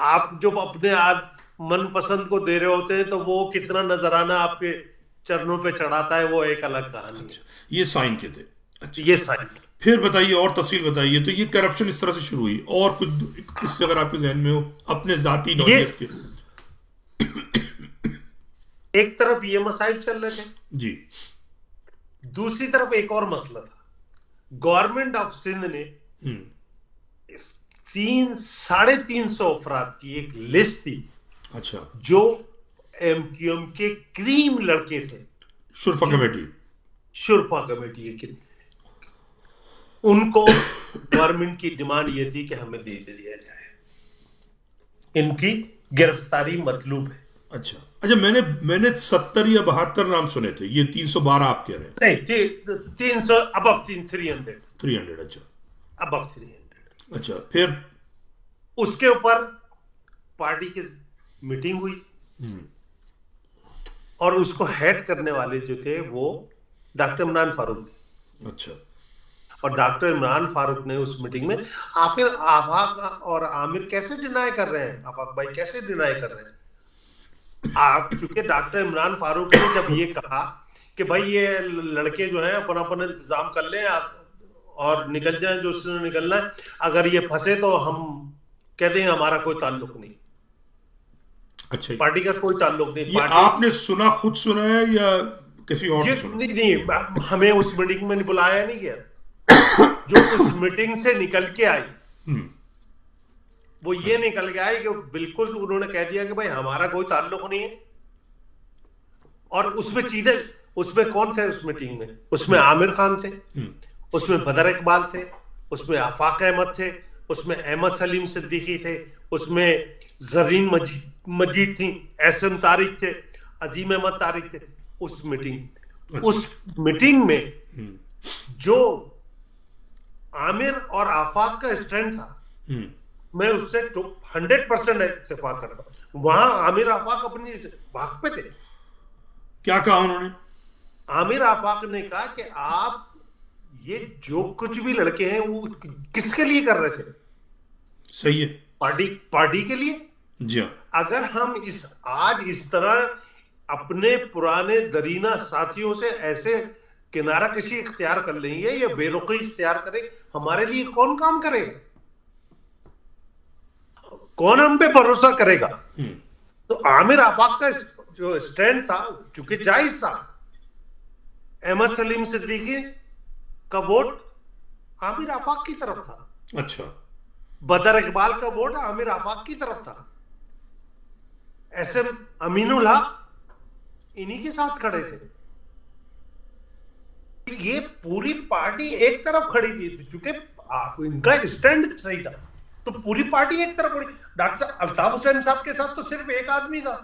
आप जो अपने आप मन पसंद को दे रहे होते हैं तो वो कितना नजराना आपके चरणों पे चढ़ाता है, वो एक अलग कहानी है। अच्छा, ये साइन के थे। अच्छा, ये साइन। फिर बताइए और तफसील बताइए। तो ये करप्शन इस तरह से शुरू हुई, और कुछ किससे अगर आपके जहन में हो अपने जाती ये नौयत के? एक तरफ ये मसाइल चल रहे थे, जी दूसरी तरफ एक और मसला था। गवर्नमेंट ऑफ सिंध ने 300-350 अफराद की एक लिस्ट थी अच्छा, जो एमक्यूएम के क्रीम लड़के थे, शुरफा कमेटी। शुरफा कमेटी के। उनको गवर्नमेंट की डिमांड ये थी कि हमें दे दिया जाए, इनकी गिरफ्तारी मतलूब है। अच्छा अच्छा, मैंने 70 या 72 नाम सुने थे, ये 312 आप कह रहे हैं? नहीं, 300 अब 300 300। अच्छा अब 300। अच्छा, फिर उसके ऊपर पार्टी की मीटिंग हुई और उसको हेड करने वाले जो थे वो डॉक्टर इमरान फारूक थे। अच्छा और डॉक्टर इमरान फारूक ने उस मीटिंग में आखिर आफाक और आमिर कैसे डिनाई कर रहे हैं, आफाक भाई कैसे डिनाई कर रहे हैं आप, क्योंकि डॉक्टर इमरान फारूक ने जब ये कहा कि भाई ये लड़के जो हैं अपना अपना इंतजाम कर लें और निकल जाएं जो उसने निकलना है, अगर ये फंसे तो हम कहते हैं हमारा कोई ताल्लुक नहीं, अच्छा, पार्टी का कोई ताल्लुक नहीं। ये आपने सुना, खुद सुना है या किसी और से सुना? नहीं, हमें उस मीटिंग में बुलाया नहीं गया। जो उस मीटिंग से निकल के आई वो ये निकल के आई कि बिल्कुल उन्होंने कह दिया कि भाई हमारा कोई ताल्लुक नहीं है। और उसमें चीजें, उसमें कौन थे उस मीटिंग में? उसमें आमिर खान थे, उसमें बदर इकबाल थे, उसमें आफाक अहमद थे, उसमें अहमद सलीम सिद्दीकी थे, उसमें जरीन मजीद थी, एसएम तारिक थे, अजीम अहमद तारिक थे। उस मीटिंग में जो आमिर और आफाक का स्टैंड था, मैं उससे 100% इत्तेफाक करता हूं। वहां आमिर आफाक अपनी बात पे थे। क्या कहा उन्होंने? आमिर आफाक ने कहा कि आप ये जो कुछ भी लड़के हैं वो किसके लिए कर रहे थे? सही है, पार्टी के लिए। जी हाँ। अगर हम आज इस तरह अपने पुराने दरीना साथियों से ऐसे किनारा कशी इख्तियार कर लेंगे या बेरुखी इख्तियार करें, हमारे लिए कौन काम करेगा? कौन हम पे भरोसा करेगा? तो आमिर आफाक का जो स्टैंड था, चूंकि जायज था, अहमद सलीम सिद्दीकी का वोट आमिर आफाक की तरफ था। अच्छा, बदर इकबाल का वोट आमिर आफाक की तरफ था, एसएम अमीनुल हक इन्हीं के साथ खड़े थे। ये पूरी पार्टी एक तरफ खड़ी थी, क्योंकि इनका स्टैंड सही था, तो पूरी पार्टी एक तरफ खड़ी। डॉक्टर अल्ताफ हुसैन साहब के साथ तो सिर्फ एक आदमी था,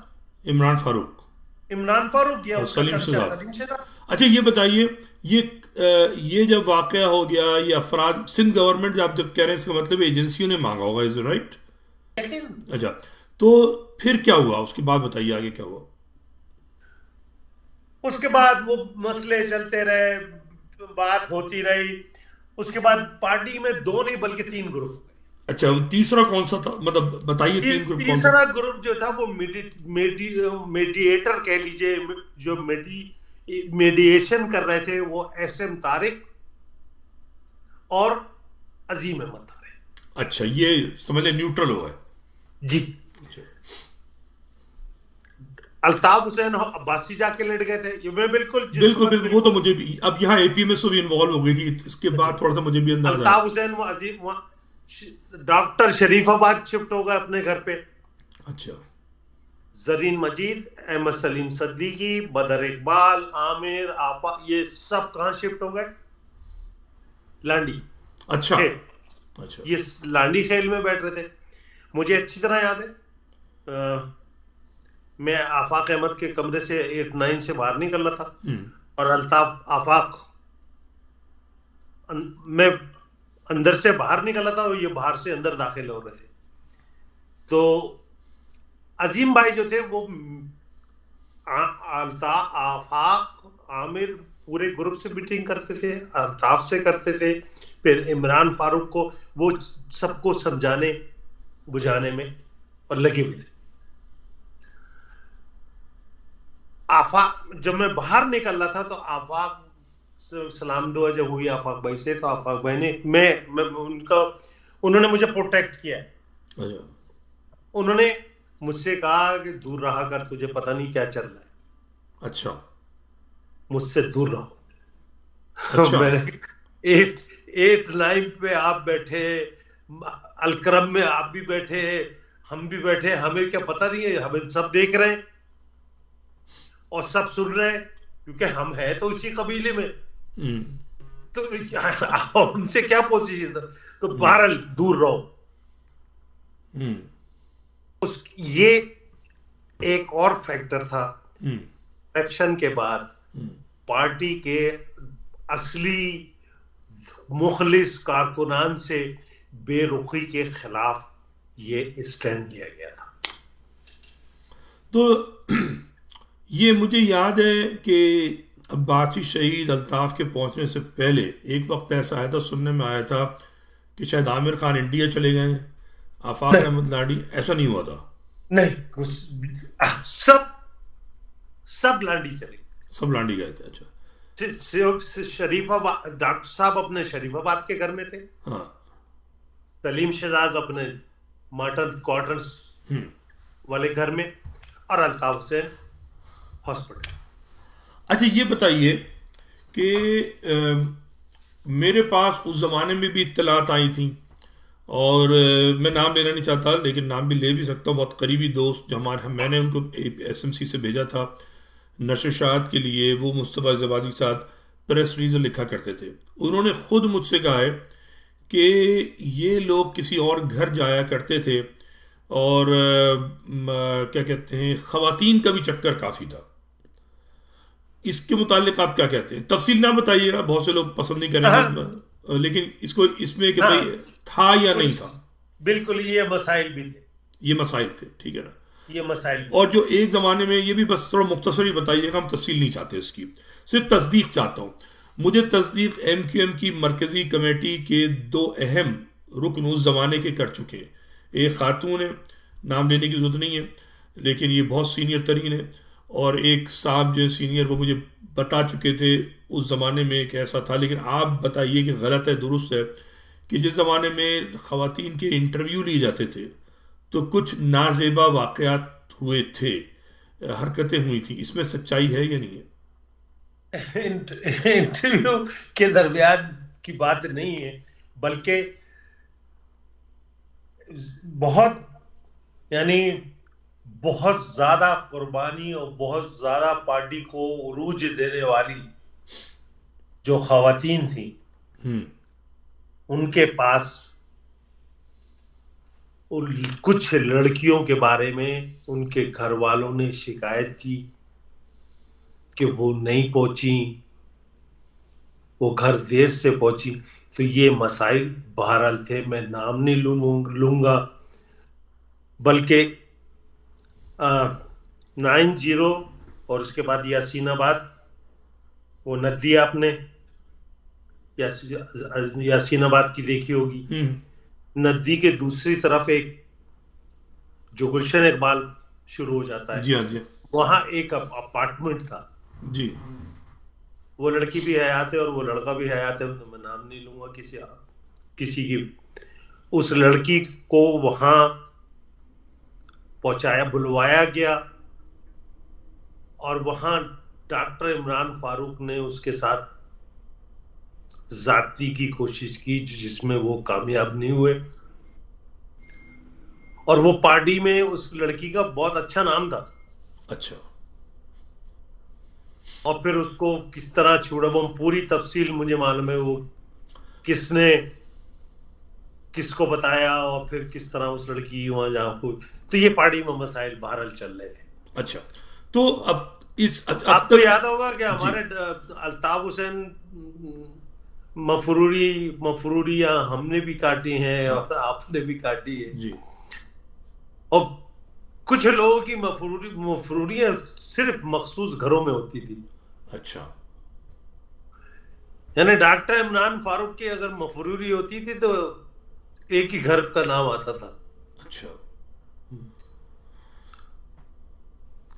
इमरान फारूक या उसका सलीम सलीम शेख। अच्छा, ये बताइए, ये जब वाकया हो गया, ये अफराद सिंध गवर्नमेंट आप जब कह रहे हैं, इसका मतलब एजेंसियों ने मांगा होगा, इज राइट? अच्छा, तो फिर क्या हुआ उसके बाद? बताइए आगे क्या हुआ। उसके बाद वो मसले चलते रहे, बात होती रही। उसके बाद पार्टी में 2 नहीं बल्कि 3 ग्रुप। अच्छा, वो तीसरा कौन सा था? मतलब बताइए, 3 ग्रुप कौन सा? तीसरा ग्रुप जो था वो मीडिएटर कह लीजिए, जो मीडिएशन कर रहे थे, वो एसएम तारिक और अजीम अहमद तारिक। अच्छा, ये समझ ले न्यूट्रल हुआ है जी। अच्छा। अल्ताफ हुसैन अब्बासी जाके लड़ गए थे, ये मैं बिल्कुल जिस बिल्कुल वक्त बिल्कुल, वो तो मुझे भी, अब यहाँ एपीएमएस भी इन्वॉल्व हो गई थी, इसके बाद थोड़ा सा मुझे भी अंदाजा अल्ताफ है। हुसैन वो अजीम डॉक्टर शरीफाबाद शिफ्ट हो गए अपने घर पे। अच्छा जरीन मजीद, अहमद सलीम सद्दीकी, बदर इकबाल, आमिर, आफा, ये सब कहाँ शिफ्ट हो गए? लांडी अच्छा खेल। अच्छा। ये लांडी खेल में बैठ रहे थे। मुझे अच्छी तरह याद है, मैं आफाक अहमद के कमरे से 8-9 से बाहर निकल रहा था, और अल्ताफ आफाक मैं अंदर से बाहर निकल रहा था और ये बाहर से अंदर दाखिल हो रहे थे। तो अजीम भाई जो थे वो अल्ताफ, आफाक, आमिर पूरे ग्रुप से मीटिंग करते थे, अल्ताफ से करते थे, फिर इमरान फारूक को वो सबको समझाने बुझाने में और लगे हुए थे। आफाक, जब मैं बाहर निकल रहा था तो आफाक से सलाम दुआ जब हुई आफाक भाई से, तो आफाक भाई ने मैं उनका, उन्होंने मुझे प्रोटेक्ट किया है। अच्छा उन्होंने मुझसे कहा कि दूर रहा कर, तुझे पता नहीं क्या चल रहा है, अच्छा मुझसे दूर रहो। अच्छा। मैंने 8-9 पे आप बैठे, अलकरम में आप भी बैठे, हम भी बैठे, हमें क्या पता नहीं है? हमें सब देख रहे हैं और सब सुन रहे हैं, क्योंकि हम हैं तो इसी कबीले में, तो उनसे क्या पोजीशन था? तो बहरहाल दूर रहो। ये एक और फैक्टर था। इलेक्शन के बाद पार्टी के असली मुखलिस कारकुनान से बेरुखी के खिलाफ ये स्टैंड लिया गया था। तो ये मुझे याद है कि अब्बासी शहीद अल्ताफ के पहुंचने से पहले एक वक्त ऐसा आया था, सुनने में आया था कि शायद आमिर खान इंडिया चले गए, आफाक अहमद लाडी, ऐसा नहीं हुआ था? नहीं, सब लांडी चले, सब लांडी गए थे। अच्छा। शरीफाबाद डॉक्टर साहब अपने शरीफाबाद के घर में थे, हाँ। सलीम शहजाद अपने मॉडर्न क्वार्टर्स वाले घर में, और अल्ताफ हुसैन हॉस्पिटल। अच्छा ये बताइए कि मेरे पास उस ज़माने में भी इत्तलात आई थी, और मैं नाम लेना नहीं चाहता लेकिन नाम भी ले भी सकता हूँ, बहुत करीबी दोस्त जो हमारे, मैंने उनको एसएमसी से भेजा था नशशात के लिए, वो मुस्तफ़ा ज़बादी के साथ प्रेस रिलीज लिखा करते थे। उन्होंने ख़ुद मुझसे कहा है कि ये लोग किसी और घर जाया करते थे, और क्या कहते हैं, ख़वातीन का भी चक्कर काफ़ी था। इसके मुतालिक आप क्या कहते हैं? तफसील ना बताइएगा, बहुत से लोग पसंद नहीं करेंगे, लेकिन इसको इसमें कि भाई था या नहीं था। बिल्कुल, ये मसाइल भी थे, ये मसाइल थे, ठीक है ना, ये मसाइल। और जो एक ज़माने में, ये भी बस थोड़ा मुख्तसर ही बताइएगा, हम तफसील नहीं चाहते इसकी, सिर्फ तस्दीक चाहता हूँ। मुझे तस्दीक MQM की मरकज़ी कमेटी के 2 अहम रुकन उस ज़माने के कर चुके हैं। एक खातून है, नाम लेने की ज़रूरत नहीं है, लेकिन ये बहुत सीनियर तरीन है, और एक साहब जो सीनियर, वो मुझे बता चुके थे उस ज़माने में एक ऐसा था। लेकिन आप बताइए कि गलत है दुरुस्त है कि जिस ज़माने में ख़वातीन के इंटरव्यू लिए जाते थे तो कुछ नाजेबा वाक़यात हुए थे, हरकतें हुई थी, इसमें सच्चाई है या नहीं है? इंटरव्यू के दरमियान की बात नहीं है, बल्कि बहुत, यानी बहुत ज्यादा कुर्बानी और बहुत ज्यादा पार्टी को उरूज देने वाली जो खवातीन थी, उनके पास कुछ लड़कियों के बारे में उनके घर वालों ने शिकायत की कि वो नहीं पहुंची, वो घर देर से पहुंची। तो ये मसाइल बहरहाल थे, मैं नाम नहीं लूंगा, बल्कि 90 और उसके बाद यासीनाबाद, वो नदी आपने यासीनाबाद की देखी होगी, नदी के दूसरी तरफ एक जो गुलशन इकबाल शुरू हो जाता है, जी हाँ जी, वहां एक अपार्टमेंट था जी। वो लड़की भी हयात है और वो लड़का भी हयात है, मैं नाम नहीं लूंगा किसी की। उस लड़की को वहां पहुंचाया, बुलवाया गया, और वहां डॉक्टर इमरान फारूक ने उसके साथ जाती की कोशिश की, जिसमें वो कामयाब नहीं हुए। और वो पार्टी में उस लड़की का बहुत अच्छा नाम था। अच्छा। और फिर उसको किस तरह छुड़ा, वो पूरी तफसील मुझे मालूम है, वो किसने किसको बताया और फिर किस तरह उस लड़की वहां जा को। तो ये पार्टी में मसाइल बहरहाल चल रहे थे। अच्छा, तो अब अब आपको तक याद होगा कि जी हमारे अल्ताफ हुसैन मफरूरियां हमने भी काटी हैं हाँ और आपने भी काटी है। जी और कुछ लोगों की मफरूरियां सिर्फ मखसूस घरों में होती थी। अच्छा यानी डॉक्टर इमरान फारूक की अगर मफरूरी होती थी तो एक ही घर का नाम आता था। अच्छा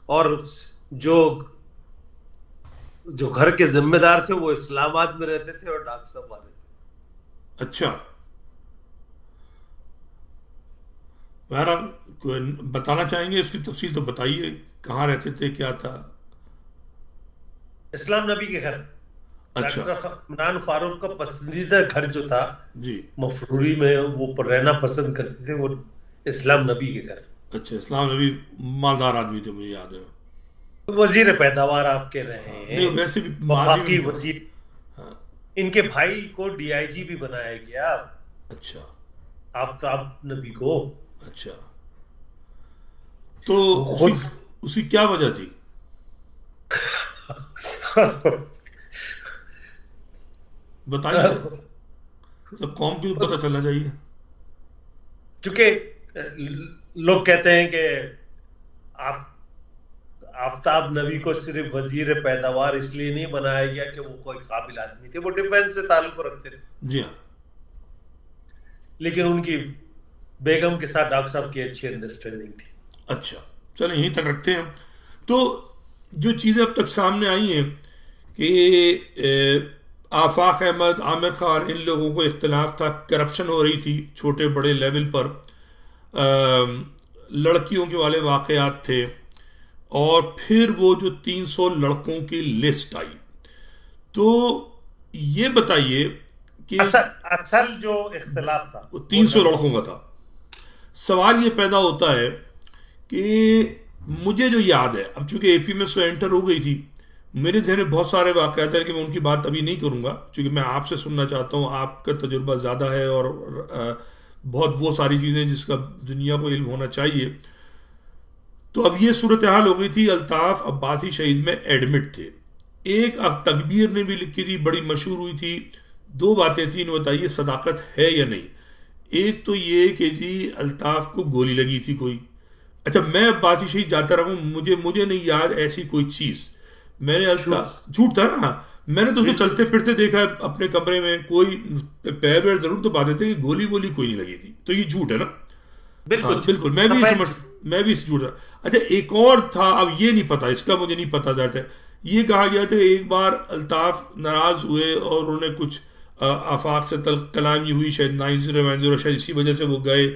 और जो जो घर के जिम्मेदार थे वो इस्लामाबाद में रहते थे और डॉक्टर साहब आ रहे थे। अच्छा, बहरहाल कोई बताना चाहेंगे उसकी तफसील तो बताइए, कहाँ रहते थे, क्या था? इस्लाम नबी के घर। अच्छा डॉक्टर इमरान फारूक का पसंदीदा घर जो था जी। मफरूरी में, वो रहना पसंद करते थे, वो इस्लाम नबी के घर। अच्छा, इस्लाम नबी मालदार आदमी थे, मुझे याद है। वजीर पैदावार आपके रहे हाँ, हैं, नहीं वैसे भी माजी वफाकी में भी। वजीर। हाँ इनके भाई को डीआईजी भी बनाया गया, अच्छा आफ्ताब नबी को। अच्छा, तो वो उसकी खुद उसकी क्या वजह थी? बताइए, तो कौम को तो पता चलना चाहिए। क्योंकि लोग कहते हैं कि आप आफ्ताब नबी को सिर्फ वजीर पैदावार इसलिए नहीं बनाया गया कि वो कोई काबिल आदमी थे, वो डिफेंस से ताल्लुक रखते थे। जी हाँ। लेकिन उनकी बेगम के साथ डॉक्टर साहब की अच्छी अंडरस्टैंडिंग थी। अच्छा, चलो यहीं तक रखते हैं। तो जो चीज़ें अब तक सामने आई हैं कि आफाक अहमद, आमिर खान, इन लोगों को इख्तलाफ था, करप्शन हो रही थी छोटे बड़े लेवल पर, लड़कियों के वाले वाक़यात थे, और फिर वो जो 300 लड़कों की लिस्ट आई। तो ये बताइए कि असल असल जो इख्तलाफ था वो वो 300 लड़कों का था। सवाल ये पैदा होता है कि मुझे जो याद है, अब चूंकि एपी में सो एंटर हो गई थी, मेरे जहन में बहुत सारे वाक़यात हैं, लेकिन मैं उनकी बात अभी नहीं करूँगा, क्योंकि मैं आपसे सुनना चाहता हूँ। आपका तजुर्बा ज़्यादा है और बहुत वो सारी चीज़ें जिसका दुनिया को इल्म होना चाहिए। तो अब ये सूरत हाल हो गई थी, अल्ताफ़ अब्बासी शहीद में एडमिट थे। एक तकबीर ने भी लिखी थी, बड़ी मशहूर हुई थी। दो बातें थी, इन्हें बताइए सदाकत है या नहीं। एक तो ये कि जी अल्ताफ़ को गोली लगी थी कोई। अच्छा, मैं अब्बासी शहीद जाता रहा हूँ, मुझे नहीं याद ऐसी कोई चीज़। मैंने झूठ था ना, मैंने तो उसको चलते फिरते देखा है अपने कमरे में, कोई पैर वैर जरूर तो बात थे कि गोली गोली कोई नहीं लगी थी, तो ये झूठ है ना। हाँ बिल्कुल बिल्कुल, मैं भी झूठ रहा। अच्छा, एक और था, अब ये नहीं पता, इसका मुझे नहीं पता जाता है। ये कहा गया था एक बार अल्ताफ़ नाराज़ हुए और उन्होंने कुछ आफाक से कलामी हुई, शायद 9090, शायद इसी वजह से वो गए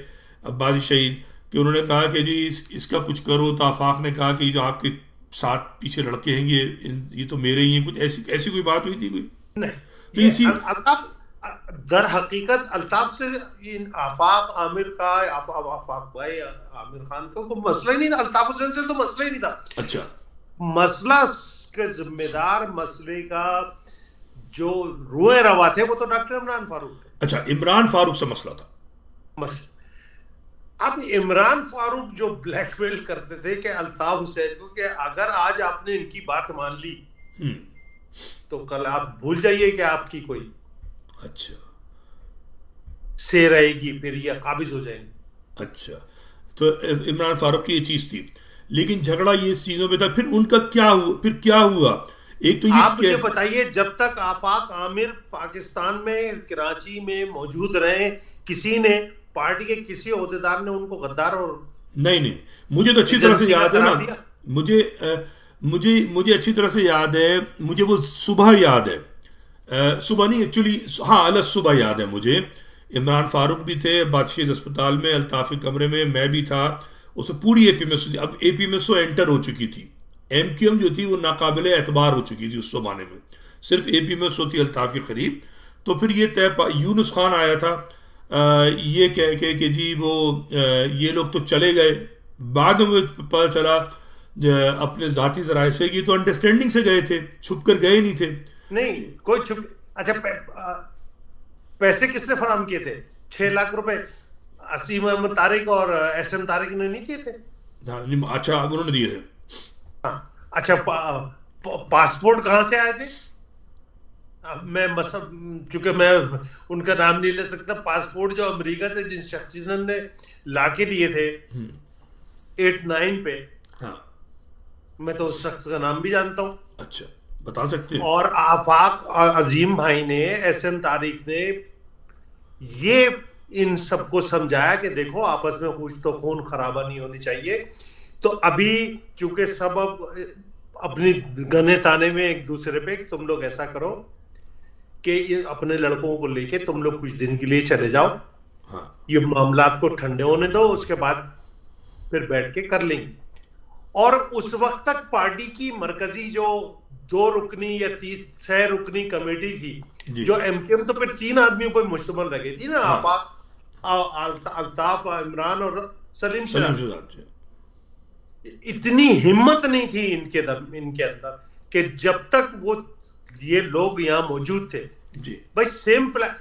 अब्बासी शहीद, कि उन्होंने कहा कि जी इसका कुछ करो। तो आफाक ने कहा कि जो आपके साथ पीछे लड़के हैं ये तो मेरे ही हैं। कुछ ऐसी ऐसी कोई बात हुई थी कोई? नहीं, तो ये इसी दर हकीकत अल्ताफ से इन आफाक आमिर का आफाक भाई आमिर खान का कोई मसला ही नहीं था, अल्ताफ हुसैन से तो मसला ही नहीं था। अच्छा, मसला के जिम्मेदार मसले का जो रोए रवा थे वो तो डॉक्टर इमरान फारूक थे। अच्छा, इमरान फारूक से मसला था। अब इमरान फारूक जो ब्लैकमेल करते थे कि अल्ताफ हुसैन को कि अगर आज आपने इनकी बात मान ली तो कल आप भूल जाइए कि आपकी कोई अच्छा से रहेगी, फिर ये काबिज हो जाएंगे। अच्छा, तो इमरान फारूक की ये चीज थी, लेकिन झगड़ा ये चीजों पे था। फिर उनका क्या हुआ, फिर क्या हुआ? एक तो ये आप मुझे बताइए, जब तक आफाक आमिर पाकिस्तान में कराची में मौजूद रहे, किसी ने पार्टी के किसी ओहदेदार ने उनको गद्दार और नहीं, मुझे तो अच्छी तरह से याद है ना, मुझे अच्छी तरह से याद है। मुझे वो सुबह याद है, सुबह नहीं एक्चुअली, हाँ अलग सुबह याद है मुझे। इमरान फारूक भी थे बादशाह अस्पताल में, अल्ताफ़ के कमरे में मैं भी था। उसे पूरी एपी में, अब एपी में सो एंटर हो चुकी थी, MQM जो थी वो नाकाबिल एतबार हो चुकी थी उस जमाने में, सिर्फ AP में सोती अल्ताफ के करीब। तो फिर ये यूनुस खान आया था ये कह के कि जी वो ये लोग तो चले गए। बाद में पता चला अपने ज़ाती ज़राए से ये तो अंडरस्टैंडिंग से गए थे, छुप कर गए नहीं थे। नहीं कोई छुप, अच्छा पैसे किसने फराम किए थे? 6 लाख रुपए असीम अहमद तारिक और SM तारिक ने नहीं दिए थे? हाँ, अच्छा उन्होंने दिए थे। हाँ, अच्छा पासपोर्ट कहाँ से आए थे? मैं चूंकि मैं उनका नाम नहीं ले सकता, पासपोर्ट जो अमेरिका से जिन शख्स ने लाके दिए थे 8-9 पे, हाँ मैं तो उस शख्स का नाम भी जानता हूँ। अच्छा, बता सकते हैं? और आफाक अजीम भाई ने, SM तारिक ने ये इन सबको समझाया कि देखो आपस में कुछ तो खून खराबा नहीं होनी चाहिए। तो अभी चूंकि सब अपनी गने ताने में एक दूसरे पे, तुम लोग ऐसा करो कि ये अपने लड़कों को लेके तुम लोग कुछ दिन के लिए चले जाओ, हाँ। ये मामलात को ठंडे होने दो, उसके बाद फिर बैठ के कर लेंगे। और उस वक्त तक पार्टी की मरकजी जो 2 रुकनी या 6 रुकनी कमेटी थी, जो MQM तो फिर 3 आदमियों पर मुश्तमिल रह थी ना, हाँ। अल्ताफ, इमरान और सलीम शहजाद। इतनी हिम्मत नहीं थी इनके अंदर कि जब तक वो ये लोग यहाँ मौजूद थे जी। भाई सेम फ्लैग,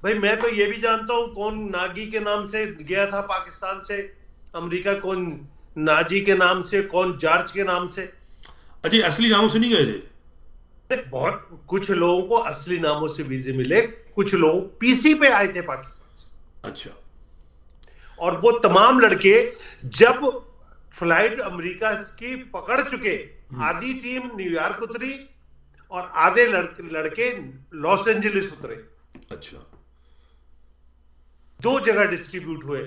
भाई मैं तो ये भी जानता हूँ कौन नागी के नाम से गया था पाकिस्तान से अमेरिका, कौन नाजी के नाम से, कौन जॉर्ज के नाम से। अजय असली नामों से नहीं गए थे? बहुत कुछ लोगों को असली नामों से वीजे मिले, कुछ लोग PC पे आए थे पाकिस्तान से। अच्छा। और वो तमाम लड़के जब फ्लाइट अमेरिका की पकड़ चुके, आधी टीम न्यूयॉर्क उतरी और आधे लड़के लॉस एंजलिस उतरे। अच्छा। 2 जगह डिस्ट्रीब्यूट हुए।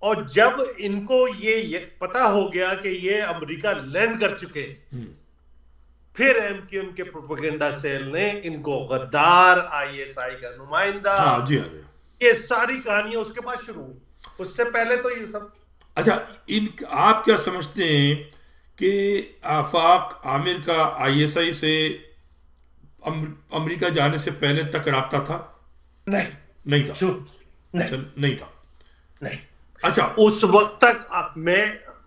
और जब इनको ये पता हो गया कि ये अमेरिका लैंड कर चुके, फिर MQM के प्रोपेगेंडा सेल ने इनको गद्दार, ISI का नुमाइंदा, हाँ जी, हाँ जी, ये सारी कहानियां उसके बाद शुरू हुई, उससे पहले तो ये सब। अच्छा, आप क्या समझते हैं कि आफाक आमिर का ISI से अमेरिका जाने से पहले तक राब्ता था? नहीं था। नहीं, नहीं था। नहीं। अच्छा, उस वक्त तक मैं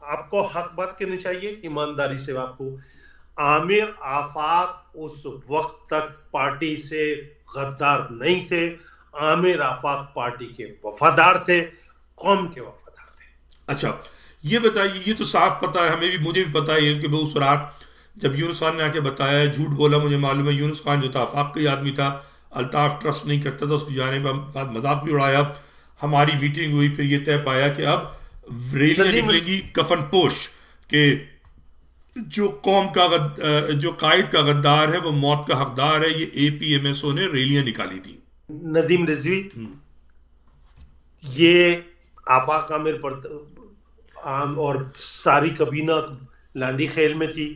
आपको हक बात कहनी चाहिए ईमानदारी से, आपको आमिर आफाक उस वक्त तक पार्टी से गद्दार नहीं थे। आमिर आफाक पार्टी के वफादार थे, कौम के वफादार थे। अच्छा, ये बताइए, ये तो साफ पता है हमें भी, मुझे भी पता है कि उस रात जब यूनुस खान ने आके बताया, झूठ बोला, मुझे मालूम है। यूनुस खान जो था आफाक का ही आदमी था, अल्ताफ ट्रस्ट नहीं करता था, उसको जाने के बाद मजाक भी उड़ाया। हमारी मीटिंग हुई, फिर ये तय पाया कि अब रैलियां निकलेंगी कफन पोश के जो कौम का जो कायद का गद्दार है वो मौत का हकदार है। ये APMSO ने रैलियां निकाली थी। नदीम रिजवी, ये आफाक आमिर पर और सारी कबीना लांडी खेल में थी।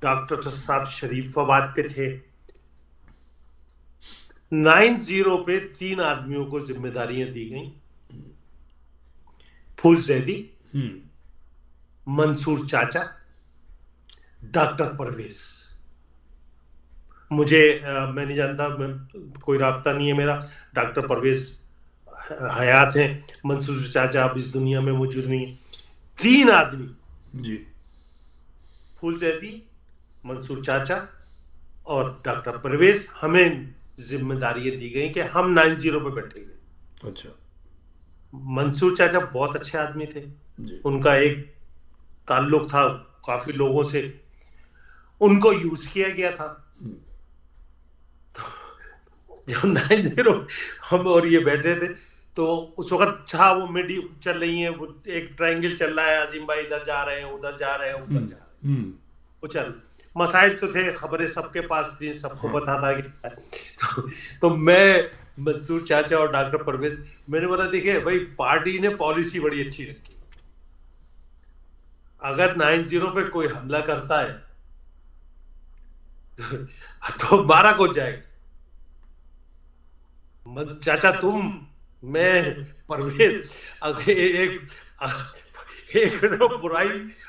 डॉक्टर साहब शरीफाबाद पे थे। 9-0 पे 3 आदमियों को जिम्मेदारियां दी गई, फूल जैदी, मंसूर चाचा, डॉक्टर परवेज। मुझे मैं नहीं जानता, कोई राब्ता नहीं है मेरा। डॉक्टर परवेज हयात हैं, मंसूर चाचा अब इस दुनिया में मौजूद नहीं। 3 आदमी जी, फूल जैदी, मंसूर चाचा और डॉक्टर परवेज, हमें जिम्मेदारियां दी गई कि हम 9-0 पे बैठेंगे। अच्छा। मंसूर चाचा बहुत अच्छे आदमी थे जी। उनका एक ताल्लुक था काफी लोगों से, उनको यूज किया गया था। जब 9-0 हम और ये बैठे थे तो उस वक्त वो मिडी चल रही है, वो एक ट्रायंगल चल रहा है, आजिम भाई इधर जा रहे हैं, उधर जा रहे हैं, उधर जा रहे हैं, वो चल। मसाइल तो थे, खबरें सबके पास थी, सबको पता था कि तो मैं, मंसूर चाचा और डॉक्टर परवेज, मैंने बोला देखिए भाई पार्टी ने पॉलिसी बड़ी अच्छी रखी, अगर 9-0 पे कोई हमला करता है तो 12 को जाएगा। चाचा तुम, मैं, परवेज, एक बुराई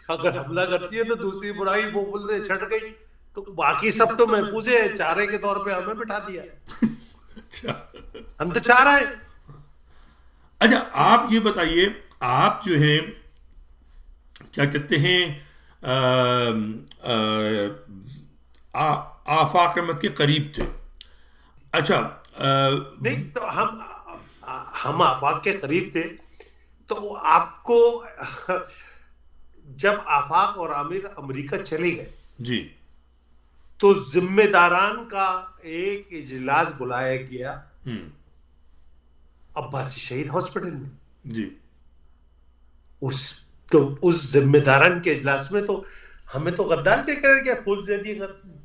अगर हमला करती है तो दूसरी बुराई वो बोलते छट गई, तो बाकी सब तो महफूज है, चारे के तौर पे हमें बिठा दिया। अच्छा हम तो चाह रहे हैं। अच्छा, आप ये बताइए, आप जो है क्या कहते हैं, आफाक अहमद के करीब थे। अच्छा, नहीं तो हम आफाक के करीब थे, तो आपको जब आफाक और आमिर अमेरिका चले गए जी तो जिम्मेदारान का एक इजलास बुलाया गया अब्बासी शहीद हॉस्पिटल में जी। उस जिम्मेदारान के इजलास में तो हमें तो गद्दार देखा गया। फूलजैदी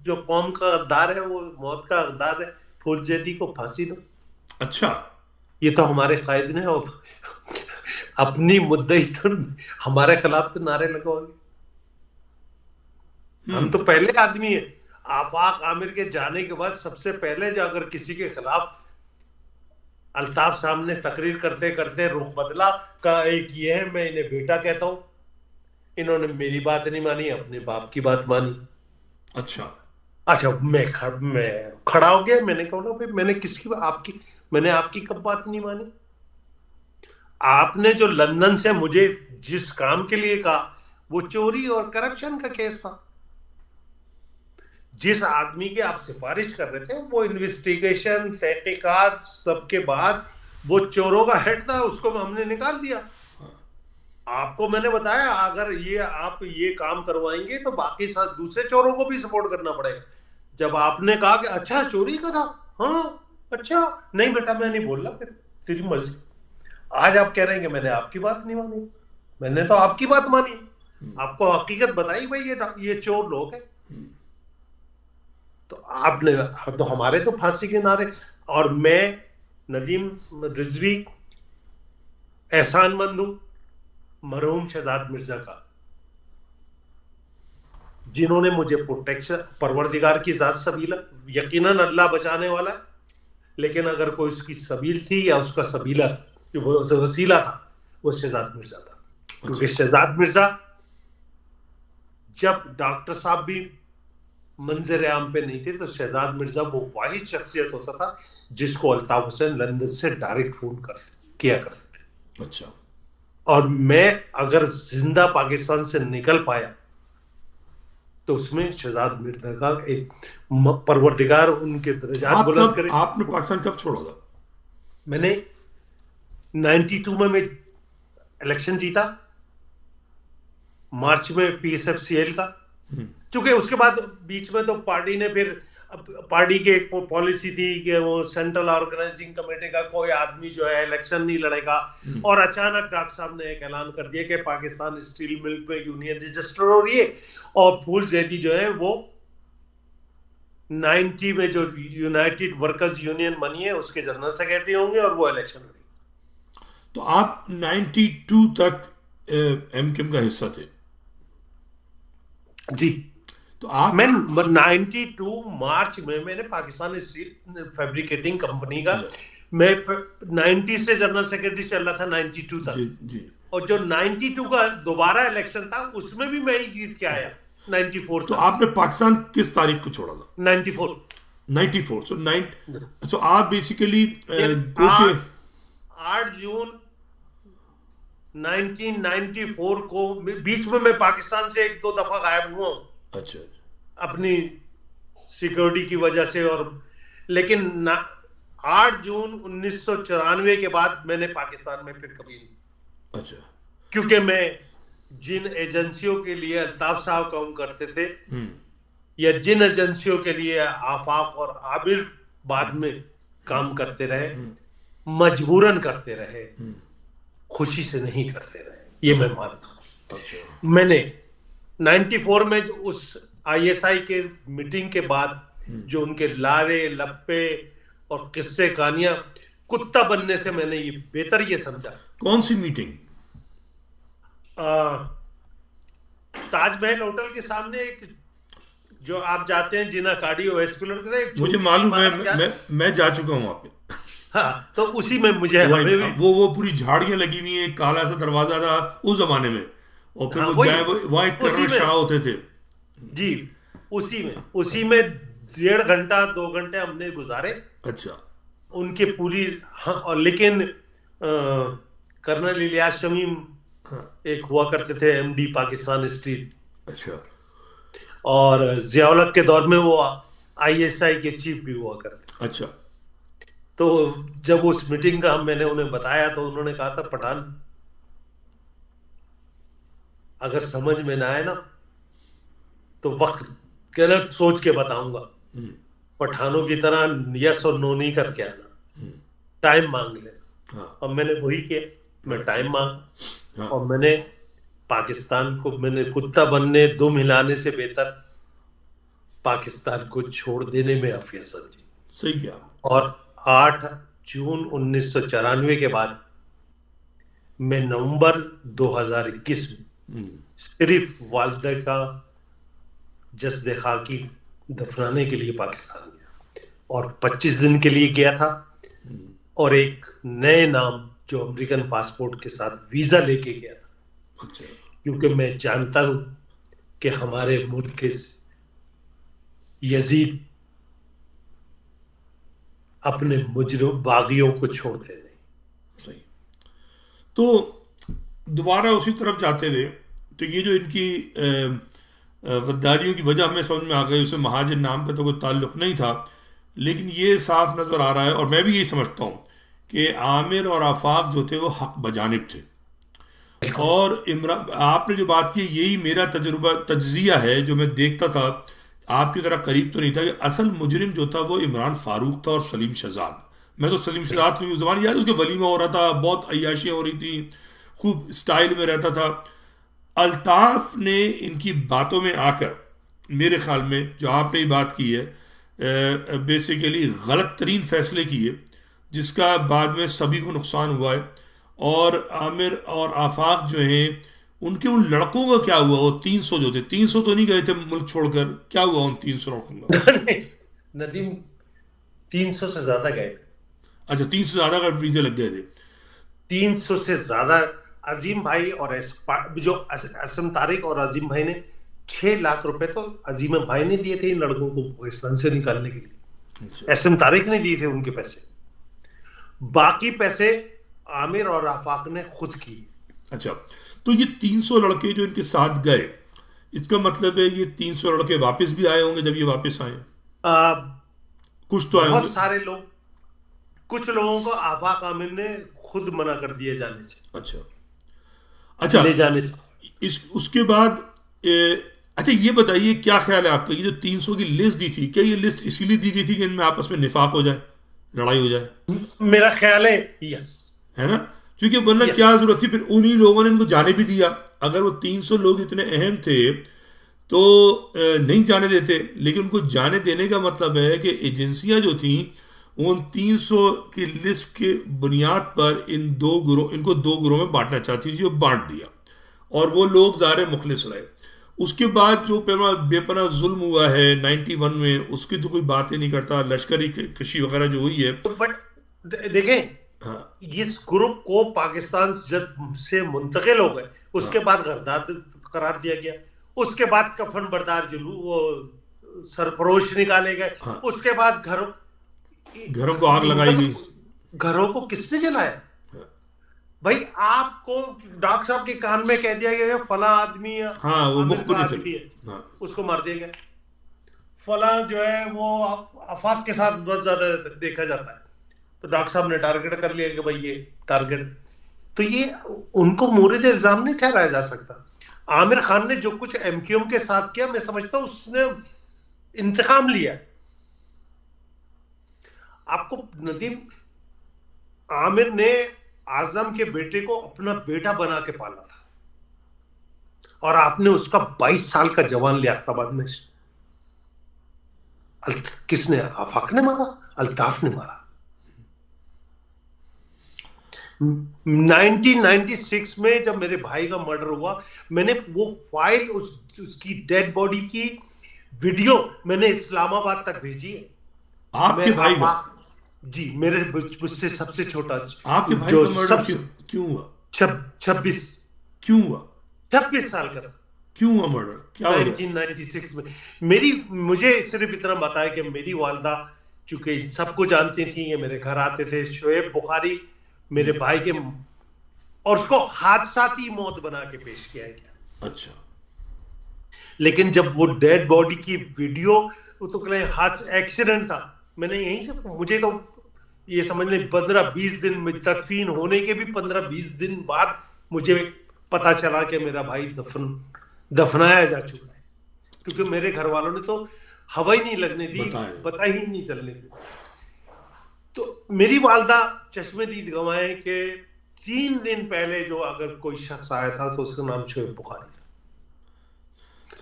जो कौम का गद्दार है वो मौत का गद्दार है, फूलजैदी को फांसी दो। अच्छा, ये तो हमारे कायद ने अपनी मुद्दई तो हमारे खिलाफ तो नारे लगवाएंगे। हम तो पहले आदमी है। आफाक आमिर के जाने के बाद सबसे पहले जो अगर किसी के खिलाफ अल्ताफ साहब ने तकरीर करते करते रुख बदला का एक ये है, मैं इन्हें बेटा कहता हूं, इन्होंने मेरी बात नहीं मानी, अपने बाप की बात मानी। अच्छा, मैं खड़ा हो गया। मैंने कहा भाई मैंने आपकी कब बात नहीं मानी? आपने जो लंदन से मुझे जिस काम के लिए कहा वो चोरी और करप्शन का केस था। जिस आदमी की आप सिफारिश कर रहे थे वो इन्वेस्टिगेशन तहकीकात सबके बाद वो चोरों का हेड था, उसको हमने निकाल दिया। आपको मैंने बताया अगर आप ये काम करवाएंगे तो बाकी साथ दूसरे चोरों को भी सपोर्ट करना पड़ेगा। जब आपने कहा कि अच्छा चोरी का था, हाँ अच्छा, नहीं बेटा मैं नहीं बोल रहा, फिर तेरी मर्जी। आज आप कह रहे हैं कि मैंने आपकी बात नहीं मानी। मैंने तो आपकी बात मानी, आपको हकीकत बताई भाई ये चोर लोग हैं। तो आपने तो हमारे तो फांसी के नारे। और मैं नदीम रिजवी एहसानमंद हूं मरहूम शहजाद मिर्जा का, जिन्होंने मुझे प्रोटेक्शन, परवरदिगार की जात सबीला, यकीनन अल्लाह बचाने वाला, लेकिन अगर कोई उसकी सबील थी या उसका सबीला वो वसीला था वो शहजाद मिर्जा था। क्योंकि शहजाद मिर्जा जब डॉक्टर साहब भी मंजर आम पे नहीं थे तो शहजाद मिर्जा वो वाहिद शख्सियत होता था जिसको अल्ताफ हुसैन लंदन से डायरेक्ट फोन किया करते थे। अच्छा, और मैं अगर जिंदा पाकिस्तान से निकल पाया तो उसमें शहजाद मिर्जा का एक परवरदिगार उनके दर्जात बुलंद करे। आपने पाकिस्तान कब छोड़ा था? मैंने 92 में मैं इलेक्शन जीता, मार्च में PSFCL का। क्योंकि उसके बाद बीच में तो पार्टी ने फिर पार्टी की एक पॉलिसी थी कि वो सेंट्रल ऑर्गेनाइजिंग कमेटी का कोई आदमी जो है इलेक्शन नहीं लड़ेगा। और अचानक डॉक्टर साहब ने एक ऐलान कर दिया कि पाकिस्तान स्टील मिल पे यूनियन रजिस्टर हो रही है और फूलजैदी जो है वो 90 में जो यूनाइटेड वर्कर्स यूनियन बनी है उसके जनरल सेक्रेटरी होंगे और वो इलेक्शन लड़ेंगे। तो आप 92 तक MKM का हिस्सा थे? जी। तो आप मैं 92 मार्च में मैंने पाकिस्तान स्टील फैब्रिकेटिंग कंपनी का मैं 90 से जनरल सेक्रेटरी चल रहा था 92 तक। जी। और जो 92 का दोबारा इलेक्शन था उसमें भी मैं ही जीत के आया 94। तो आपने पाकिस्तान किस तारीख को छोड़ा था? 94। सो आप बेसिकली 8 जून 1994 को बीच में मैं पाकिस्तान से 1-2 दफा गायब हुआ हूं। अच्छा, अपनी सिक्योरिटी की वजह से। और लेकिन 8 जून 1994 के बाद मैंने पाकिस्तान में फिर कभी नहीं। अच्छा, क्योंकि मैं जिन एजेंसियों के लिए अल्ताफ साहब काम करते थे या जिन एजेंसियों के लिए आफाक और आबिर बाद में काम करते रहे, मजबूरन करते रहे, खुशी से नहीं करते रहे, ये मैं मानता हूं। अच्छा। मैंने 94 में उस ISI के मीटिंग के बाद जो उनके लारे लप्पे और किस्से कहानियां, कुत्ता बनने से मैंने ये बेहतर ये समझा। कौन सी मीटिंग? ताजमहल होटल के सामने एक जो आप जाते हैं जिना कार्डियोवैस्कुलर, मुझे मालूम है, मैं जा चुका हूं वहां पे। हाँ, तो उसी में मुझे वो पूरी झाड़ियां लगी हुई है, काला सा दरवाजा था उस जमाने में। और फिर हाँ वो वही जाए वहाँ एक उसी टेरर में शाह होते थे। जी, उसी में 1.5 घंटा 2 घंटे हमने गुजारे अच्छा। उनके पूरी। हाँ, और लेकिन कर्नल इलियास शमीम हाँ। एक हुआ करते थे, एमडी पाकिस्तान स्ट्रीट, अच्छा। और जियाउल हक के दौर में वो आईएसआई के चीफ भी हुआ करते थे। अच्छा। तो जब उस मीटिंग का मैंने उन्हें बताया तो उन्होंने कहा था, पठान अगर समझ में ना आए ना तो वक्त कहना सोच के बताऊंगा, पठानों की तरह यस और नो नहीं करके आना, टाइम मांग लेना। हाँ। और मैंने वही किया, मैं अच्छा। टाइम मांगा। हाँ। और मैंने पाकिस्तान को, मैंने कुत्ता बनने दुम हिलाने से बेहतर पाकिस्तान को छोड़ देने में आफियत समझी। सही किया। और 8 जून 1994 के बाद मैं नवंबर 2021 में सिर्फ वालदा का जस्द खाकी दफनाने के लिए पाकिस्तान गया, और 25 दिन के लिए गया था, और एक नए नाम जो अमेरिकन पासपोर्ट के साथ वीजा लेके गया था। अच्छा। क्योंकि मैं जानता हूं कि हमारे मुल्क के यजीद अपने मुजरिम बागियों को छोड़ते नहीं। सही। तो दोबारा उसी तरफ जाते हुए, तो ये जो इनकी गद्दारियों की वजह हमें समझ में आ गई, उसे महाजन नाम का तो कोई ताल्लुक नहीं था, लेकिन ये साफ नज़र आ रहा है, और मैं भी यही समझता हूँ कि आमिर और आफाक जो थे वो हक बजानिब थे। और इमरान, आपने जो बात की, यही मेरा तजुर्बा तज्जिया है जो मैं देखता था, आपकी तरह करीब तो नहीं था, कि असल मुजरिम जो था वो इमरान फारूक था और सलीम शहजाद। मैं तो सलीम शहजाद की ज़बान याद, उसके वलीमा हो रहा था, बहुत अय्याशियाँ हो रही थी, खूब स्टाइल में रहता था। अल्ताफ़ ने इनकी बातों में आकर, मेरे ख्याल में जो आपने ये बात की है, बेसिकली गलत तरीन फैसले किए, जिसका बाद में सभी को नुकसान हुआ है। और आमिर और आफाक जो हैं, उनके उन लड़कों का क्या हुआ? वो 300 जो थे, 300 तो नहीं गए थे मुल्क छोड़कर, क्या हुआ उन 300 लड़कों का? नदीम 300 से ज्यादा गए थे। अच्छा, 300 से ज़्यादा का वीजे लग गए थे। 300 से ज्यादा। अजीम भाई और जो असम तारिक और अजीम भाई ने 6 लाख रुपए तो अजीम भाई ने दिए थे इन लड़कों को पाकिस्तान से निकालने के लिए। अच्छा। असम तारिक ने दिए थे उनके पैसे, बाकी पैसे आमिर और आफाक ने खुद किए। अच्छा, तो ये 300 लड़के जो इनके साथ गए, इसका मतलब है ये 300 लड़के वापस भी आए होंगे जब ये वापस आए? कुछ तो आए बहुत होंगे। सारे लोग, कुछ लोगों को आफाक आमिर ने खुद मना कर दिए जाने से, अच्छा। अच्छा, ले जाने से। इस उसके बाद अच्छा ये बताइए, क्या ख्याल है आपका, ये जो 300 की लिस्ट दी थी, क्या ये लिस्ट इसीलिए दी गई थी कि इनमें आपस में निफाक हो जाए, लड़ाई हो जाए? मेरा ख्याल है यस, है ना? क्योंकि वरना यस। क्या जरूरत थी फिर, उन्हीं लोगों ने इनको जाने भी दिया। अगर वो 300 लोग इतने अहम थे तो नहीं जाने देते, लेकिन उनको जाने देने का मतलब है कि एजेंसियां जो थी उन 300 की लिस्ट के बुनियाद पर इनको दो ग्रोह में बांटना चाहती थी, जो बांट दिया, और वो लोग ज़ाहिर मुखलिस रहे। उसके बाद जो बेपना जुल्म हुआ है 91 में, उसकी तो कोई बात ही नहीं करता, लश्करी कशी वगैरह जो हुई है। तो बट देखें, हाँ। इस ग्रुप को पाकिस्तान जब से मुंतकिल हो गए, उसके बाद गरदार करार दिया गया, उसके बाद कफन बरदार वो सरफरोश निकाले गए, हाँ। उसके बाद घरों को आग लगाई गई। घरों को किसने जलाया? भाई आपको डॉक्टर साहब के कान में कह दिया गया फला आदमी, हाँ, वो मुख्तलिफ आदमी है, हाँ। उसको मार दिया गया। फला जो है वो आफाक के साथ बहुत ज्यादा देखा जाता है, तो डॉक्टर साहब ने टारगेट कर लिया कि भाई ये टारगेट। तो ये उनको मुरीद इल्जाम नहीं ठहराया जा सकता। आमिर खान ने जो कुछ एमक्यूएम के साथ किया, मैं समझता हूं उसने इंतकाम लिया। आपको नदीम, आमिर ने आजम के बेटे को अपना बेटा बना के पाला था, और आपने उसका 22 साल का जवान लियाकताबाद में किसने? आफाक ने मारा, अल्ताफ ने मारा। 1996 में जब मेरे भाई का मर्डर हुआ, मैंने वो फाइल, उसकी डेड बॉडी की वीडियो मैंने इस्लामाबाद तक भेजी है। आपके भाई का? जी, मेरे मुझसे सबसे छोटा। आपके भाई का मर्डर क्यों हुआ? 26। क्यों हुआ? 26 साल का था। क्यों हुआ मर्डर, क्या वजह? 1996 में। मुझे सिर्फ इतना पता है कि मेरी वालदा चूंकि सबको जानती थी, ये मेरे घर आते थे, शोएब बुखारी मेरे भाई के, और उसको हादसाती मौत बना के पेश किया गया। अच्छा। लेकिन जब वो डेड बॉडी की वीडियो, वो तो कहे हाथ एक्सीडेंट था, मैंने यहीं से, मुझे तो ये समझ लें 15-20 दिन में, तदफीन होने के भी 15-20 दिन बाद मुझे पता चला कि मेरा भाई दफनाया जा चुका है, क्योंकि मेरे घर वालों ने तो हवा ही नहीं लगने दी, पता ही नहीं चलने दी। तो मेरी वालदा चश्मे-दीद गंवाए कि 3 दिन पहले जो अगर कोई शख्स आया था तो उसका नाम शोएब बुखारी,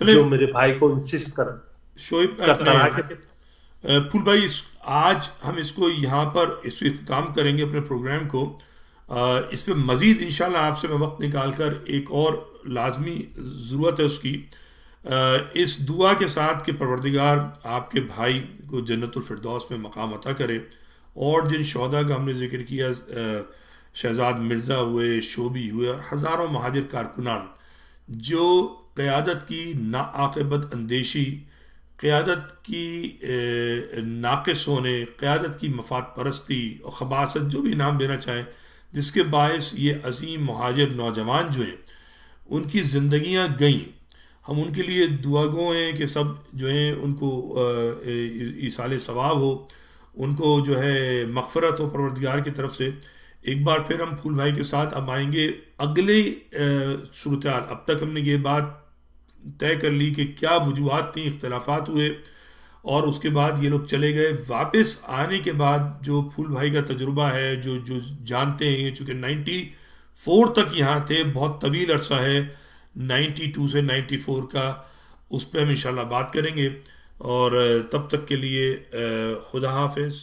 जो मेरे भाई को इंसिस्ट शोएब करता रहा कि फूल भाई, आज हम इसको यहाँ पर इसको इख्तिताम करेंगे अपने प्रोग्राम को। इस पर मज़ीद इंशाल्लाह आपसे मैं वक्त निकाल कर, एक और लाजमी ज़रूरत है उसकी, इस दुआ के साथ कि परवरदिगार आपके भाई को जन्नतुल फिरदौस में मकाम अता करे, और जिन शहदा का हमने जिक्र किया, शहजाद मिर्ज़ा हुए, शोबी हुए, और हज़ारों महाजिर कारकुनान जो क़यादत की नाआक़िबत अंदेशी, क़यादत की नाक़िस होने, क़यादत की मफाद परस्ती और खबासत, जो भी नाम देना चाहें, जिसके बायस ये अजीम महाजिर नौजवान जो हैं उनकी ज़िंदगियाँ गईं। हम उनके लिए दुआ गो हैं कि सब जो हैं उनको ईसाले सवाब हो, उनको जो है मग़फ़रत हो परवरदिगार की तरफ से। एक बार फिर हम फूल भाई के साथ अब आएंगे अगले सूरत हाल। अब तक हमने ये बात तय कर ली कि क्या वजूहात थी, इख्तलाफात हुए, और उसके बाद ये लोग चले गए। वापस आने के बाद जो फूल भाई का तजुर्बा है, जो जो जानते हैं, चूँकि 94 तक यहाँ थे, बहुत तवील अरसा है 92 से 94 का, उस पर हम इंशाल्लाह बात करेंगे। और तब तक के लिए खुदा हाफिज़।